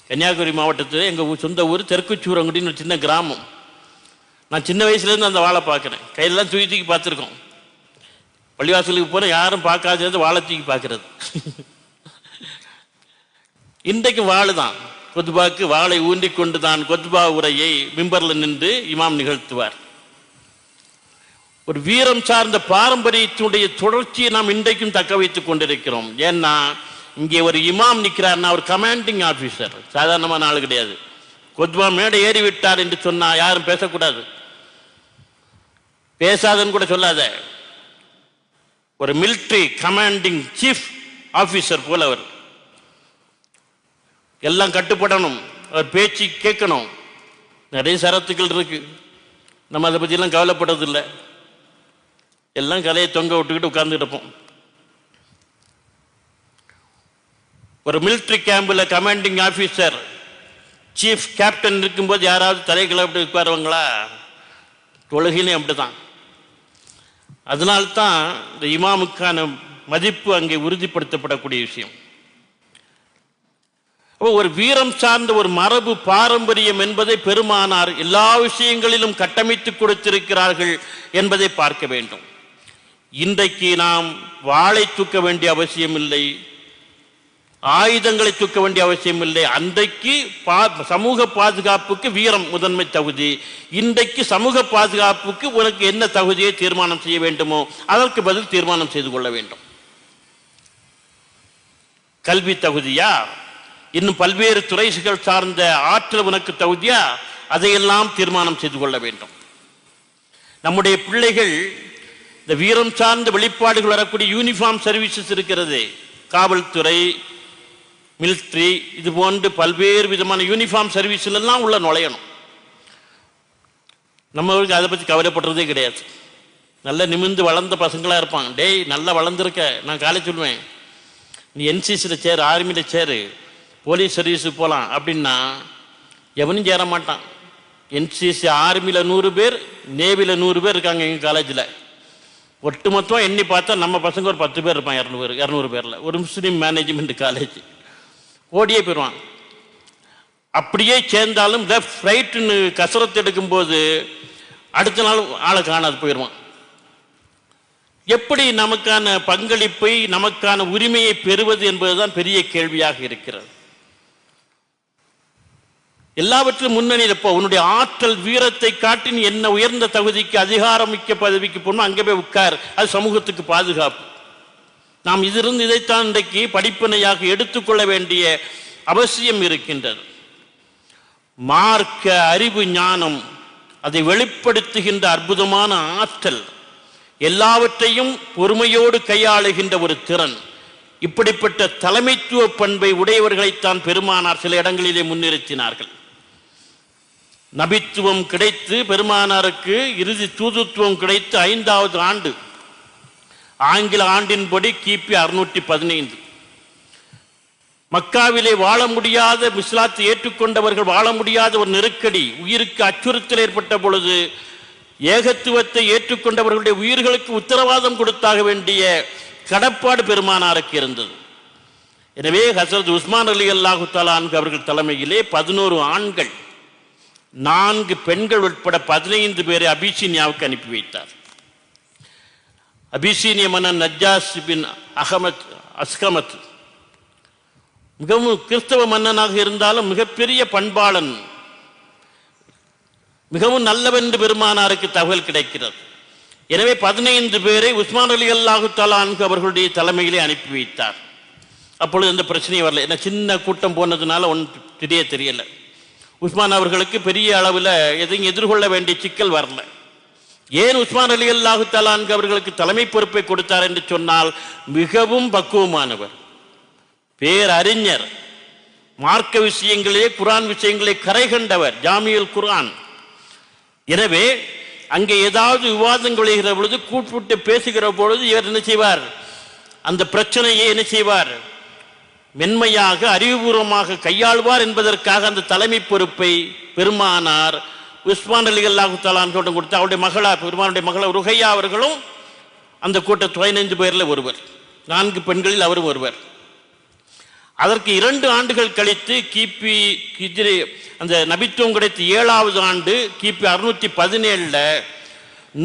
Speaker 1: கன்னியாகுமரி மாவட்டத்தில் எங்க சொந்த ஊர் தெற்குச்சூரங்குடின்னு ஒரு சின்ன கிராமம். நான் சின்ன வயசுலேருந்து அந்த வாழை பார்க்குறேன். கையிலெல்லாம் தூக்கி பார்த்துருக்கோம். பள்ளிவாசலுக்கு போன யாரும் பார்க்காதது வாழை தூக்கி பார்க்கறது. இன்றைக்கு வாழு தான். கொத்பாக்கு வாளை ஊன்றி கொண்டு தான் கொத்பா உரையை மிம்பரில் நின்று இமாம் நிகழ்த்துவார். ஒரு வீரம் சார்ந்த பாரம்பரியத்தினுடைய தொடர்ச்சியை நாம் இன்றைக்கும் தக்க வைத்துக் கொண்டிருக்கிறோம். ஏன்னா இங்கே ஒரு இமாம் நிற்கிறார்னா ஒரு கமாண்டிங் ஆபீசர், சாதாரணமான ஆள் கிடையாது. கொத்பா மேடை ஏறி விட்டார் என்று சொன்னா யாரும் பேசக்கூடாது, பேசாதன்னு கூட சொல்லாத. ஒரு மிலிட்டரி கமாண்டிங் சீஃப் ஆபீசர் போல அவர். எல்லாம் கட்டுப்படணும், அவர் பேச்சு கேட்கணும். நிறைய சரத்துக்கள் இருக்கு, நம்ம அதை பற்றி எல்லாம் கவலைப்படுறதில்லை. எல்லாம் கதையை தொங்க விட்டுக்கிட்டு உட்கார்ந்துட்டு இருப்போம். ஒரு மிலிட்டரி கேம்பில் கமாண்டிங் ஆபீசர் சீஃப் கேப்டன் இருக்கும்போது யாராவது தலைகளை அப்படி உட்காருவாங்களா? தொழுகையிலே அப்படிதான். அதனால்தான் இந்த இமாமுக்கான மதிப்பு அங்கே உறுதிப்படுத்தப்படக்கூடிய விஷயம். ஒரு வீரம் சார்ந்த ஒரு மரபு பாரம்பரியம் என்பதை பெருமானார் எல்லா விஷயங்களிலும் கட்டமைத்து கொடுத்திருக்கிறார்கள் என்பதை பார்க்க வேண்டும். இன்றைக்கு நாம் வாளை தூக்க வேண்டிய அவசியம் இல்லை, ஆயுதங்களை தூக்க வேண்டிய அவசியம் இல்லை. அன்றைக்கு சமூக பாதுகாப்புக்கு வீரம் முதன்மை தகுதி. இன்றைக்கு சமூக பாதுகாப்புக்கு உனக்கு என்ன தகுதியை தீர்மானம் செய்ய வேண்டுமோ அதற்கு பதில் தீர்மானம் செய்து கொள்ள வேண்டும். கல்வி தகுதியா, இன்னும் பல்வேறு துறைகள் சார்ந்த ஆற்றல் உனக்கு தகுதியா, அதையெல்லாம் தீர்மானம் செய்து கொள்ள வேண்டும். நம்முடைய பிள்ளைகள் இந்த வீரம் சார்ந்த வெளிப்பாடுகள் வரக்கூடிய யூனிஃபார்ம் சர்வீசஸ் இருக்கிறது, காவல்துறை, மிலிட்ரி, இது போன்று பல்வேறு விதமான யூனிஃபார்ம் சர்வீஸ்ல எல்லாம் உள்ள நுழையணும். நம்மளுக்கு அதை பற்றி கவலைப்படுறதே கிடையாது. நல்ல நிமிர்ந்து வளர்ந்த பசங்களா இருப்பாங்க. டேய் நல்லா வளர்ந்துருக்க, நான் காலேஜ் சொல்லுவேன், நீ என்சிசியில் சேரு, ஆர்மியில் சேரு, போலீஸ் சர்வீஸுக்கு போகலாம் அப்படின்னா எவனும் சேர மாட்டான். என்சிசி ஆர்மியில் 100 பேர், நேவியில் 100 பேர் இருக்காங்க எங்கள் காலேஜில். ஒட்டுமொத்தம் எண்ணி பார்த்தா நம்ம பசங்க ஒரு 10 பேர் இருப்பான், 200 பேரில். ஒரு முஸ்லீம் மேனேஜ்மெண்ட் காலேஜ், ஓடியே போயிடுவான். அப்படியே சேர்ந்தாலும் லெஃப்ட் ரைட்டுன்னு கசரத்து எடுக்கும்போது அடுத்த நாள் ஆளை காணாது போயிடுவான். எப்படி நமக்கான பங்களிப்பை, நமக்கான உரிமையை பெறுவது என்பதுதான் பெரிய கேள்வியாக இருக்கிறது. எல்லாவற்றிலும் முன்னணி இருப்ப உன்னுடைய ஆற்றல் வீரத்தை காட்டி நீ என்ன உயர்ந்த தகுதிக்கு அதிகாரமிக்க பதவிக்கு போகணும், அங்கே போய் உட்கார். அது சமூகத்துக்கு பாதுகாப்பு. நாம் இதிலிருந்து இதைத்தான் இன்றைக்கு படிப்பினையாக எடுத்துக்கொள்ள வேண்டிய அவசியம் இருக்கின்றது. மார்க்க அறிவு ஞானம் அதை வெளிப்படுத்துகின்ற அற்புதமான ஆற்றல், எல்லாவற்றையும் பொறுமையோடு கையாளுகின்ற ஒரு திறன், இப்படிப்பட்ட தலைமைத்துவ பண்பை உடையவர்களைத்தான் பெருமானார் சில இடங்களிலே முன்னிறுத்தினார்கள். நபித்துவம் கிடைத்து பெருமானாருக்கு இறுதி தூதுத்துவம் கிடைத்து 5வது ஆண்டு, ஆங்கில ஆண்டின்படி கிபி 615. மக்காவிலே வாழ முடியாத, இஸ்லாத்தை ஏற்றுக்கொண்டவர்கள் வாழ முடியாத ஒரு நெருக்கடி, உயிருக்கு அச்சுறுத்தல் ஏற்பட்ட பொழுது ஏகத்துவத்தை ஏற்றுக்கொண்டவர்களுடைய உயிர்களுக்கு உத்தரவாதம் கொடுத்தாக வேண்டிய கடப்பாடு பெருமானாருக்கு இருந்தது. எனவே ஹசரத் உஸ்மான் அலி அல்லாஹு தஆலா அன்ஹு அவர்கள் தலைமையிலே 11 ஆண்கள் 4 பெண்கள் உட்பட 15 பேரை அபிசீனியாவுக்கு அனுப்பி வைத்தார். அபிசீனிய மன்னன் நஜ்ஜாஸ் பின் அஸ்கமத் மிகவும் கிறிஸ்தவ மன்னனாக இருந்தாலும் மிகப்பெரிய பண்பாளன், மிகவும் நல்லவென்று பெருமானாருக்கு தகவல் கிடைக்கிறது. எனவே 15 பேரை உஸ்மான் அலி அல்லாஹு தஆலா அன்ஹு அவர்களுடைய தலைமையிலே அனுப்பி வைத்தார். அப்பொழுது இந்த பிரச்சனை வரல. ஏன்னா சின்ன கூட்டம் போனதுனால ஒன்றும் தெரியல. உஸ்மான் அவர்களுக்கு பெரிய அளவில் எதையும் எதிர்கொள்ள வேண்டிய சிக்கல் வரல. ஏன் உஸ்மான் அலி அல்லாஹு தஆலா அன்ஹு அவர்களுக்கு தலைமை பொறுப்பை கொடுத்தார் என்று சொன்னால், மிகவும் பக்குவமானவர், பேரறிஞர், மார்க்க விஷயங்களே குர்ஆன் விஷயங்களே கரை கண்டவர், ஜாமியுல் குர்ஆன். எனவே அங்கே ஏதாவது விவாதங்கள் வருகிற பொழுது, கூப்பிட்டு பேசுகிற பொழுது இவர் என்ன செய்வார், அந்த பிரச்சனையை என்ன செய்வார், மென்மையாக அறிவுபூர்வமாக கையாள்வார் என்பதற்காக அந்த தலைமை பொறுப்பை பெருமானார் உஸ்மான் அலி அல்லாஹு தஆலா அன்ஹு கொடுத்து, அவருடைய மகளா பெருமானுடைய மகள் ருஹையா அவர்களும் அந்த கூட்டத்தில் 15 பேரில் ஒருவர், 4 பெண்களில் அவரும் ஒருவர். அதற்கு 2 ஆண்டுகள் கழித்து கிபி ஹிஜ்ரி அந்த நபித்துவம் கிடைத்த 7வது ஆண்டு கிபி 617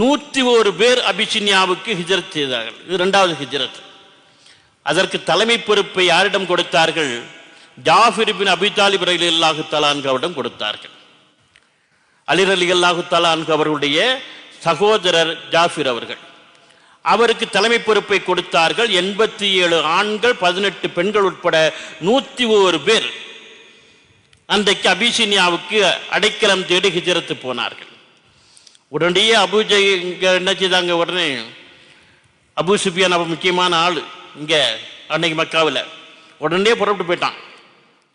Speaker 1: 101 பேர் அபிசீனியாவுக்கு ஹிஜ்ரத் செய்தார்கள். இது 2வது ஹிஜ்ரத். அதற்கு தலைமை பொறுப்பை யாரிடம் கொடுத்தார்கள்? ஜாஃபிர் பின் அபி தாலிப் ரலியல்லாஹு தஆலா அன்ஹு அவரிடம் கொடுத்தார்கள். அலி ரலியல்லாஹு தஆலா அன்ஹு அவர்களுடைய சகோதரர் ஜாஃபிர் அவர்கள், அவருக்கு தலைமை பொறுப்பை கொடுத்தார்கள். 87 ஆண்கள் 18 பெண்கள் உட்பட 101 பேர் அன்றைக்கு அபிசீனியாவுக்கு அடைக்கலம் தேடி ஹிஜ்ரத்து போனார்கள். உடனடியே என்ன செய்தாங்க, உடனே அபு சுஃபியான் அவ முக்கியமான ஆள் இங்க அன்னைக்கு மக்காவில், உடனே புறப்பட்டு போயிட்டான்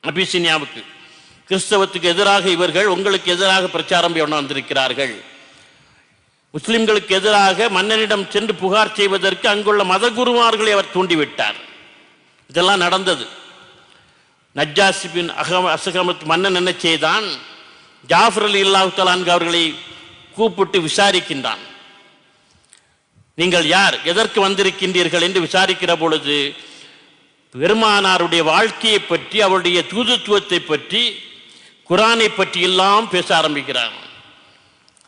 Speaker 1: அபிசீனியாவுக்கு. கிறிஸ்தவத்துக்கு எதிராக இவர்கள் உங்களுக்கு எதிராக பிரச்சாரம் பண்ண வந்திருக்கிறார்கள், முஸ்லிம்களுக்கு எதிராக மன்னனிடம் சென்று புகார் செய்வதற்கு அங்குள்ள மத குருமார்களை அவர் தூண்டிவிட்டார். இதெல்லாம் நடந்தது. நஜ்ஜாஸ் பின் அஸ்கமத் மன்னன் என்ன செய்தான், ஜாஃபர் அலி அல்லாஹு தஆலா அன்ஹு அவர்களை கூப்பிட்டு விசாரிக்கின்றான். நீங்கள் யார், எதற்கு வந்திருக்கின்றீர்கள் என்று விசாரிக்கிற பொழுது பெருமானாருடைய வாழ்க்கையை பற்றி, அவருடைய தூதுத்துவத்தை பற்றி, குர்ஆனை பற்றி எல்லாம் பேச ஆரம்பிக்கிறார்.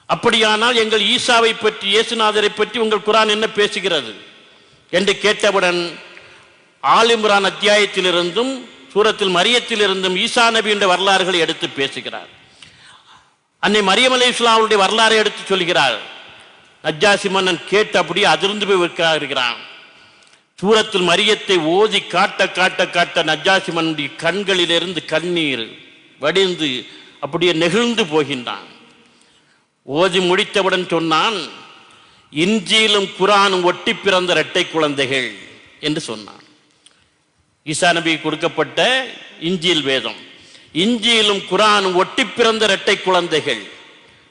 Speaker 1: அப்படியானால் எங்கள் ஈசாவை பற்றி, இயேசுநாதரை பற்றி உங்கள் குர்ஆன் என்ன பேசுகிறது என்று கேட்டவுடன் ஆல் இம்ரான் அத்தியாயத்திலிருந்தும் சூரத்தில் மரியத்திலிருந்தும் ஈசா நபியுடைய வரலாறுகளை எடுத்து பேசுகிறார். அன்னை மரியம் அலைஹிஸ்ஸலாம் அவருடைய வரலாறை எடுத்து சொல்கிறார். நஜ்ஜாசி மன்னன் கேட்டு அப்படியே அதிர்ந்து போய் இருக்கிறான். சூரத்தில் மரியத்தை ஓதி காட்ட காட்ட காட்ட நஜ்ஜாசி மன்னுடைய கண்களிலிருந்து கண்ணீர் வடிந்து அப்படியே நெகிழ்ந்து போகின்றான். ஓதி முடித்தவுடன் சொன்னான், இன்ஜீலும் குர்ஆனும் ஒட்டி பிறந்த இரட்டை குழந்தைகள் என்று சொன்னான். ஈசா நபி கொடுக்கப்பட்ட இன்ஜீல் வேதம், இன்ஜீலும் குர்ஆனும் ஒட்டி பிறந்த இரட்டை குழந்தைகள்.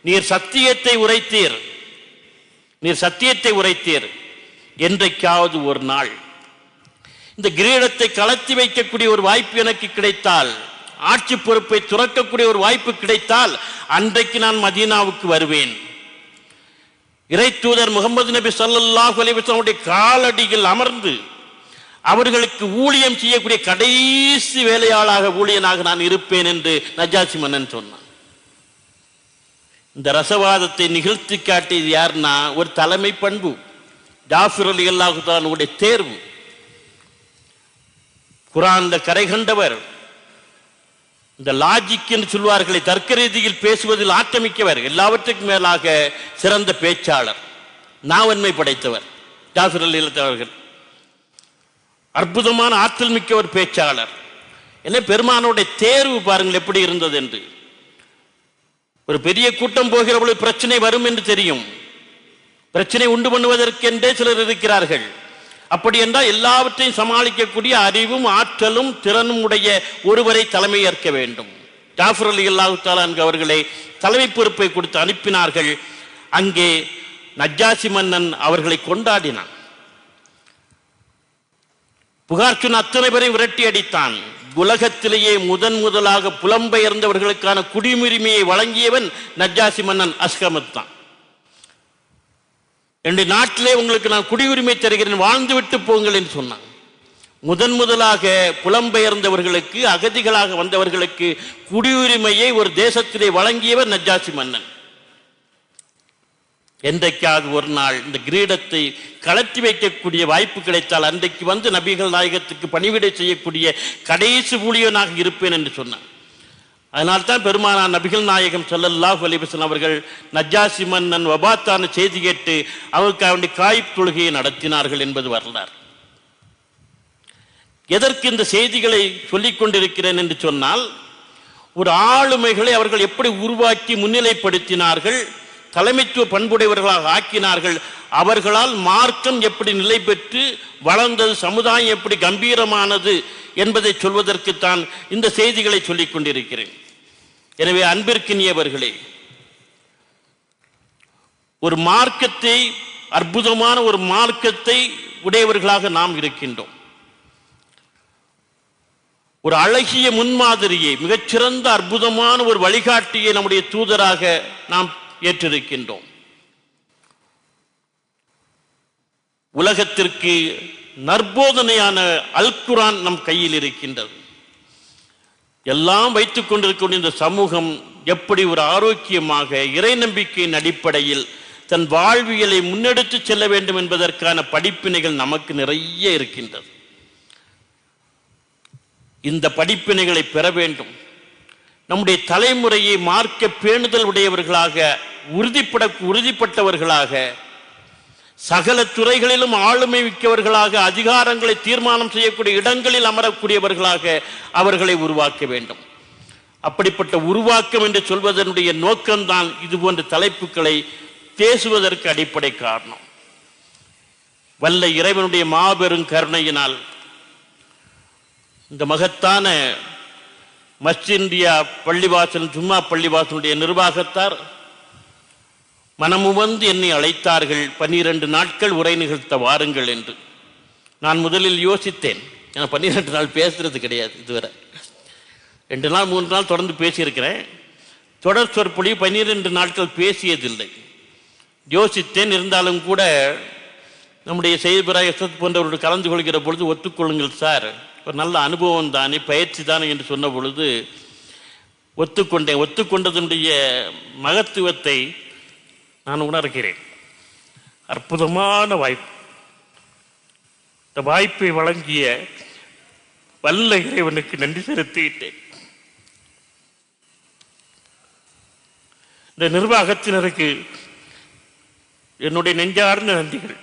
Speaker 1: நீர் சத்தியத்தை உரைத்தீர், நீர் சத்தியத்தை உரைத்தீர். என்றைக்காவது ஒரு நாள் இந்த கிரீடத்தை கலத்தி வைக்கக்கூடிய ஒரு வாய்ப்பு எனக்கு கிடைத்தால், ஆட்சி பொறுப்பை துறக்கக்கூடிய ஒரு வாய்ப்பு கிடைத்தால், அன்றைக்கு நான் மதீனாவுக்கு வருவேன். இறை தூதர் முகமது நபி ஸல்லல்லாஹு அலைஹி வஸல்லம் காலடியில் அமர்ந்து அவர்களுக்கு ஊழியம் செய்யக்கூடிய கடைசி வேலையாளாக, ஊழியனாக நான் இருப்பேன் என்று நஜ்ஜாசி மன்னன் சொன்னான். இந்த ரசவாதத்தை நிகழ்த்தி காட்டியது யாருன்னா, ஒரு தலைமை பண்பு, ஜாஃபர் ரலியல்லாஹு தஆலாவுடைய தேர்வு. குர்ஆன்ல கரை கண்டவர், இந்த லாஜிக் என்று சொல்வார்களை, தர்க்க ரீதியில் பேசுவதில் ஆற்றமிக்கவர், எல்லாவற்றுக்கும் மேலாக சிறந்த பேச்சாளர், நாவன்மை படைத்தவர் ஜாஃபர் ரலியல்லாஹு அவர்கள். அற்புதமான ஆற்றல் மிக்கவர் பேச்சாளர். என்ன பெருமானுடைய தேர்வு பாருங்கள் எப்படி இருந்தது என்று. ஒரு பெரிய கூட்டம் போகிற பொழுது பிரச்சனை வரும் என்று தெரியும். பிரச்சனை உண்டு பண்ணுவதற்கென்றே சிலர் இருக்கிறார்கள். அப்படி என்றால் எல்லாவற்றையும் சமாளிக்கக்கூடிய அறிவும் ஆற்றலும் திறனும் உடைய ஒருவரை தலைமை ஏற்க வேண்டும். ஜாஃபர் ரலியல்லாஹு தஆலா அவர்களை தலைமை பொறுப்பை கொடுத்து அனுப்பினார்கள். அங்கே நஜ்ஜாசி மன்னன் அவர்களை கொண்டாடினான். புகார் சொன்ன அத்தனை பேரை விரட்டி அடித்தான். உலகத்திலேயே முதலாக புலம்பெயர்ந்தவர்களுக்கான குடியுரிமையை வழங்கியவன் நஜ்ஜாசி மன்னன் அஸ்கமத் தான். என்னுடைய நாட்டிலே உங்களுக்கு நான் குடியுரிமை தருகிறேன், வாழ்ந்து விட்டு போங்கள் என்று சொன்னான். முதலாக புலம்பெயர்ந்தவர்களுக்கு, அகதிகளாக வந்தவர்களுக்கு குடியுரிமையை ஒரு தேசத்திலே வழங்கியவர் நஜ்ஜாசி மன்னன். என்றைக்காவது ஒரு நாள் இந்த கிரீடத்தை கலட்டி வைக்கக்கூடிய வாய்ப்பு கிடைத்தால் அன்றைக்கு வந்து நபிகள் நாயகத்துக்கு பணிவிடை செய்யக்கூடிய கடைசி ஊழியனாக இருப்பேன் என்று சொன்னான். அதனால்தான் பெருமானார் நபிகள் நாயகம் ஸல்லல்லாஹு அலைஹி வஸல்லம் அவர்கள் நஜ்ஜாசி மன்னன் வபாத்தான செய்தி கேட்டு அவருக்கு அவனுடைய காய்ப் தொழுகையை நடத்தினார்கள் என்பது வரலாறு. எதற்கு இந்த செய்திகளை சொல்லிக் கொண்டிருக்கிறேன் என்று சொன்னால், ஒரு ஆளுமைகளை அவர்கள் எப்படி உருவாக்கி முன்னிலைப்படுத்தினார்கள், தலைமைத்துவ பண்புடையவர்களாக ஆக்கினார்கள், அவர்களால் மார்க்கம் எப்படி நிலை பெற்று வளர்ந்தது, சமுதாயம் எப்படி கம்பீரமானது என்பதை சொல்வதற்குத்தான் இந்த செய்திகளை சொல்லிக் கொண்டிருக்கிறேன். எனவே அன்பிற்கினியவர்களே, ஒரு மார்க்கத்தை, அற்புதமான ஒரு மார்க்கத்தை உடையவர்களாக நாம் இருக்கின்றோம். ஒரு அழகிய முன்மாதிரியை, மிகச்சிறந்த அற்புதமான ஒரு வழிகாட்டியை நம்முடைய தூதராக நாம் ஏற்றிருக்கின்றோம். உலகத்திற்கு நற்போதனையான அல் குர்ஆன் நம் கையில் இருக்கின்றது. எல்லாம் வைத்துக் கொண்டிருக்கின்ற இந்த சமூகம் எப்படி ஒரு ஆரோக்கியமாக இறை நம்பிக்கையின் அடிப்படையில் தன் வாழ்வியலை முன்னெடுத்து செல்ல வேண்டும் என்பதற்கான படிப்பினைகள் நமக்கு நிறைய இருக்கின்றது. இந்த படிப்பினைகளை பெற வேண்டும். நம்முடைய தலைமுறையை மார்க்க பேணுதல் உடையவர்களாக, உறுதிப்பட்டவர்களாக, சகல துறைகளிலும் ஆளுமை மிக்கவர்களாக, அதிகாரங்களை தீர்மானம் செய்யக்கூடிய இடங்களில் அமரக்கூடியவர்களாக அவர்களை உருவாக்க வேண்டும். அப்படிப்பட்ட உருவாக்கம் என்று சொல்வதனுடைய நோக்கம்தான் இது போன்ற தலைப்புகளை பேசுவதற்கு அடிப்படை காரணம். வல்ல இறைவனுடைய மாபெரும் கருணையினால் இந்த மகத்தான மஸ்ஜித் இந்தியா பள்ளிவாசல், ஜும்மா பள்ளிவாசலுடைய நிர்வாகத்தார் மனமு வந்து என்னை அழைத்தார்கள், 12 நாட்கள் உரை நிகழ்த்த வாருங்கள் என்று. நான் முதலில் யோசித்தேன், ஏன்னா 12 நாள் பேசுறது கிடையாது இதுவரை. 2 நாள் 3 நாள் தொடர்ந்து பேசியிருக்கிறேன். தொடர் சொற்பொழிவு 12 நாட்கள் பேசியதில்லை. யோசித்தேன். இருந்தாலும் கூட நம்முடைய செய்திபிராய் எஸ்எத் போன்றவர்கள் கலந்து கொள்கிற பொழுது, ஒத்துக்கொள்ளுங்கள் சார், ஒரு நல்ல அனுபவம் தானே, பயிற்சி தானே என்று சொன்ன பொழுது ஒத்துக்கொண்டேன். ஒத்துக்கொண்டதனுடைய மகத்துவத்தை நான் உணர்கிறேன். அற்புதமான வாய்ப்பு. இந்த வாய்ப்பை வழங்கிய வல்ல இறைவனுக்கு நன்றி செலுத்திட்டேன். இந்த நிர்வாகத்தினருக்கு என்னுடைய நெஞ்சார்ந்த நன்றிகள்.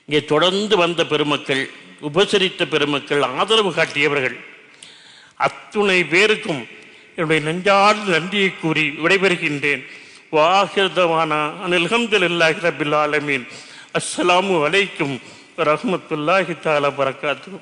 Speaker 1: இங்கே தொடர்ந்து வந்த பெருமக்கள், உபசரித்த பெருமக்கள், ஆதரவு காட்டியவர்கள் அத்துணை பேருக்கும் என்னுடைய நெஞ்சார்ந்த நன்றியை கூறி விடைபெறுகின்றேன். வாஹிர்தவானா அல்ஹம்துலில்லாஹி ரப்பில் ஆலமீன். அஸ்ஸலாமு அலைக்கும் வரஹ்மத்துல்லாஹி தஆலா பரக்காத்துஹு.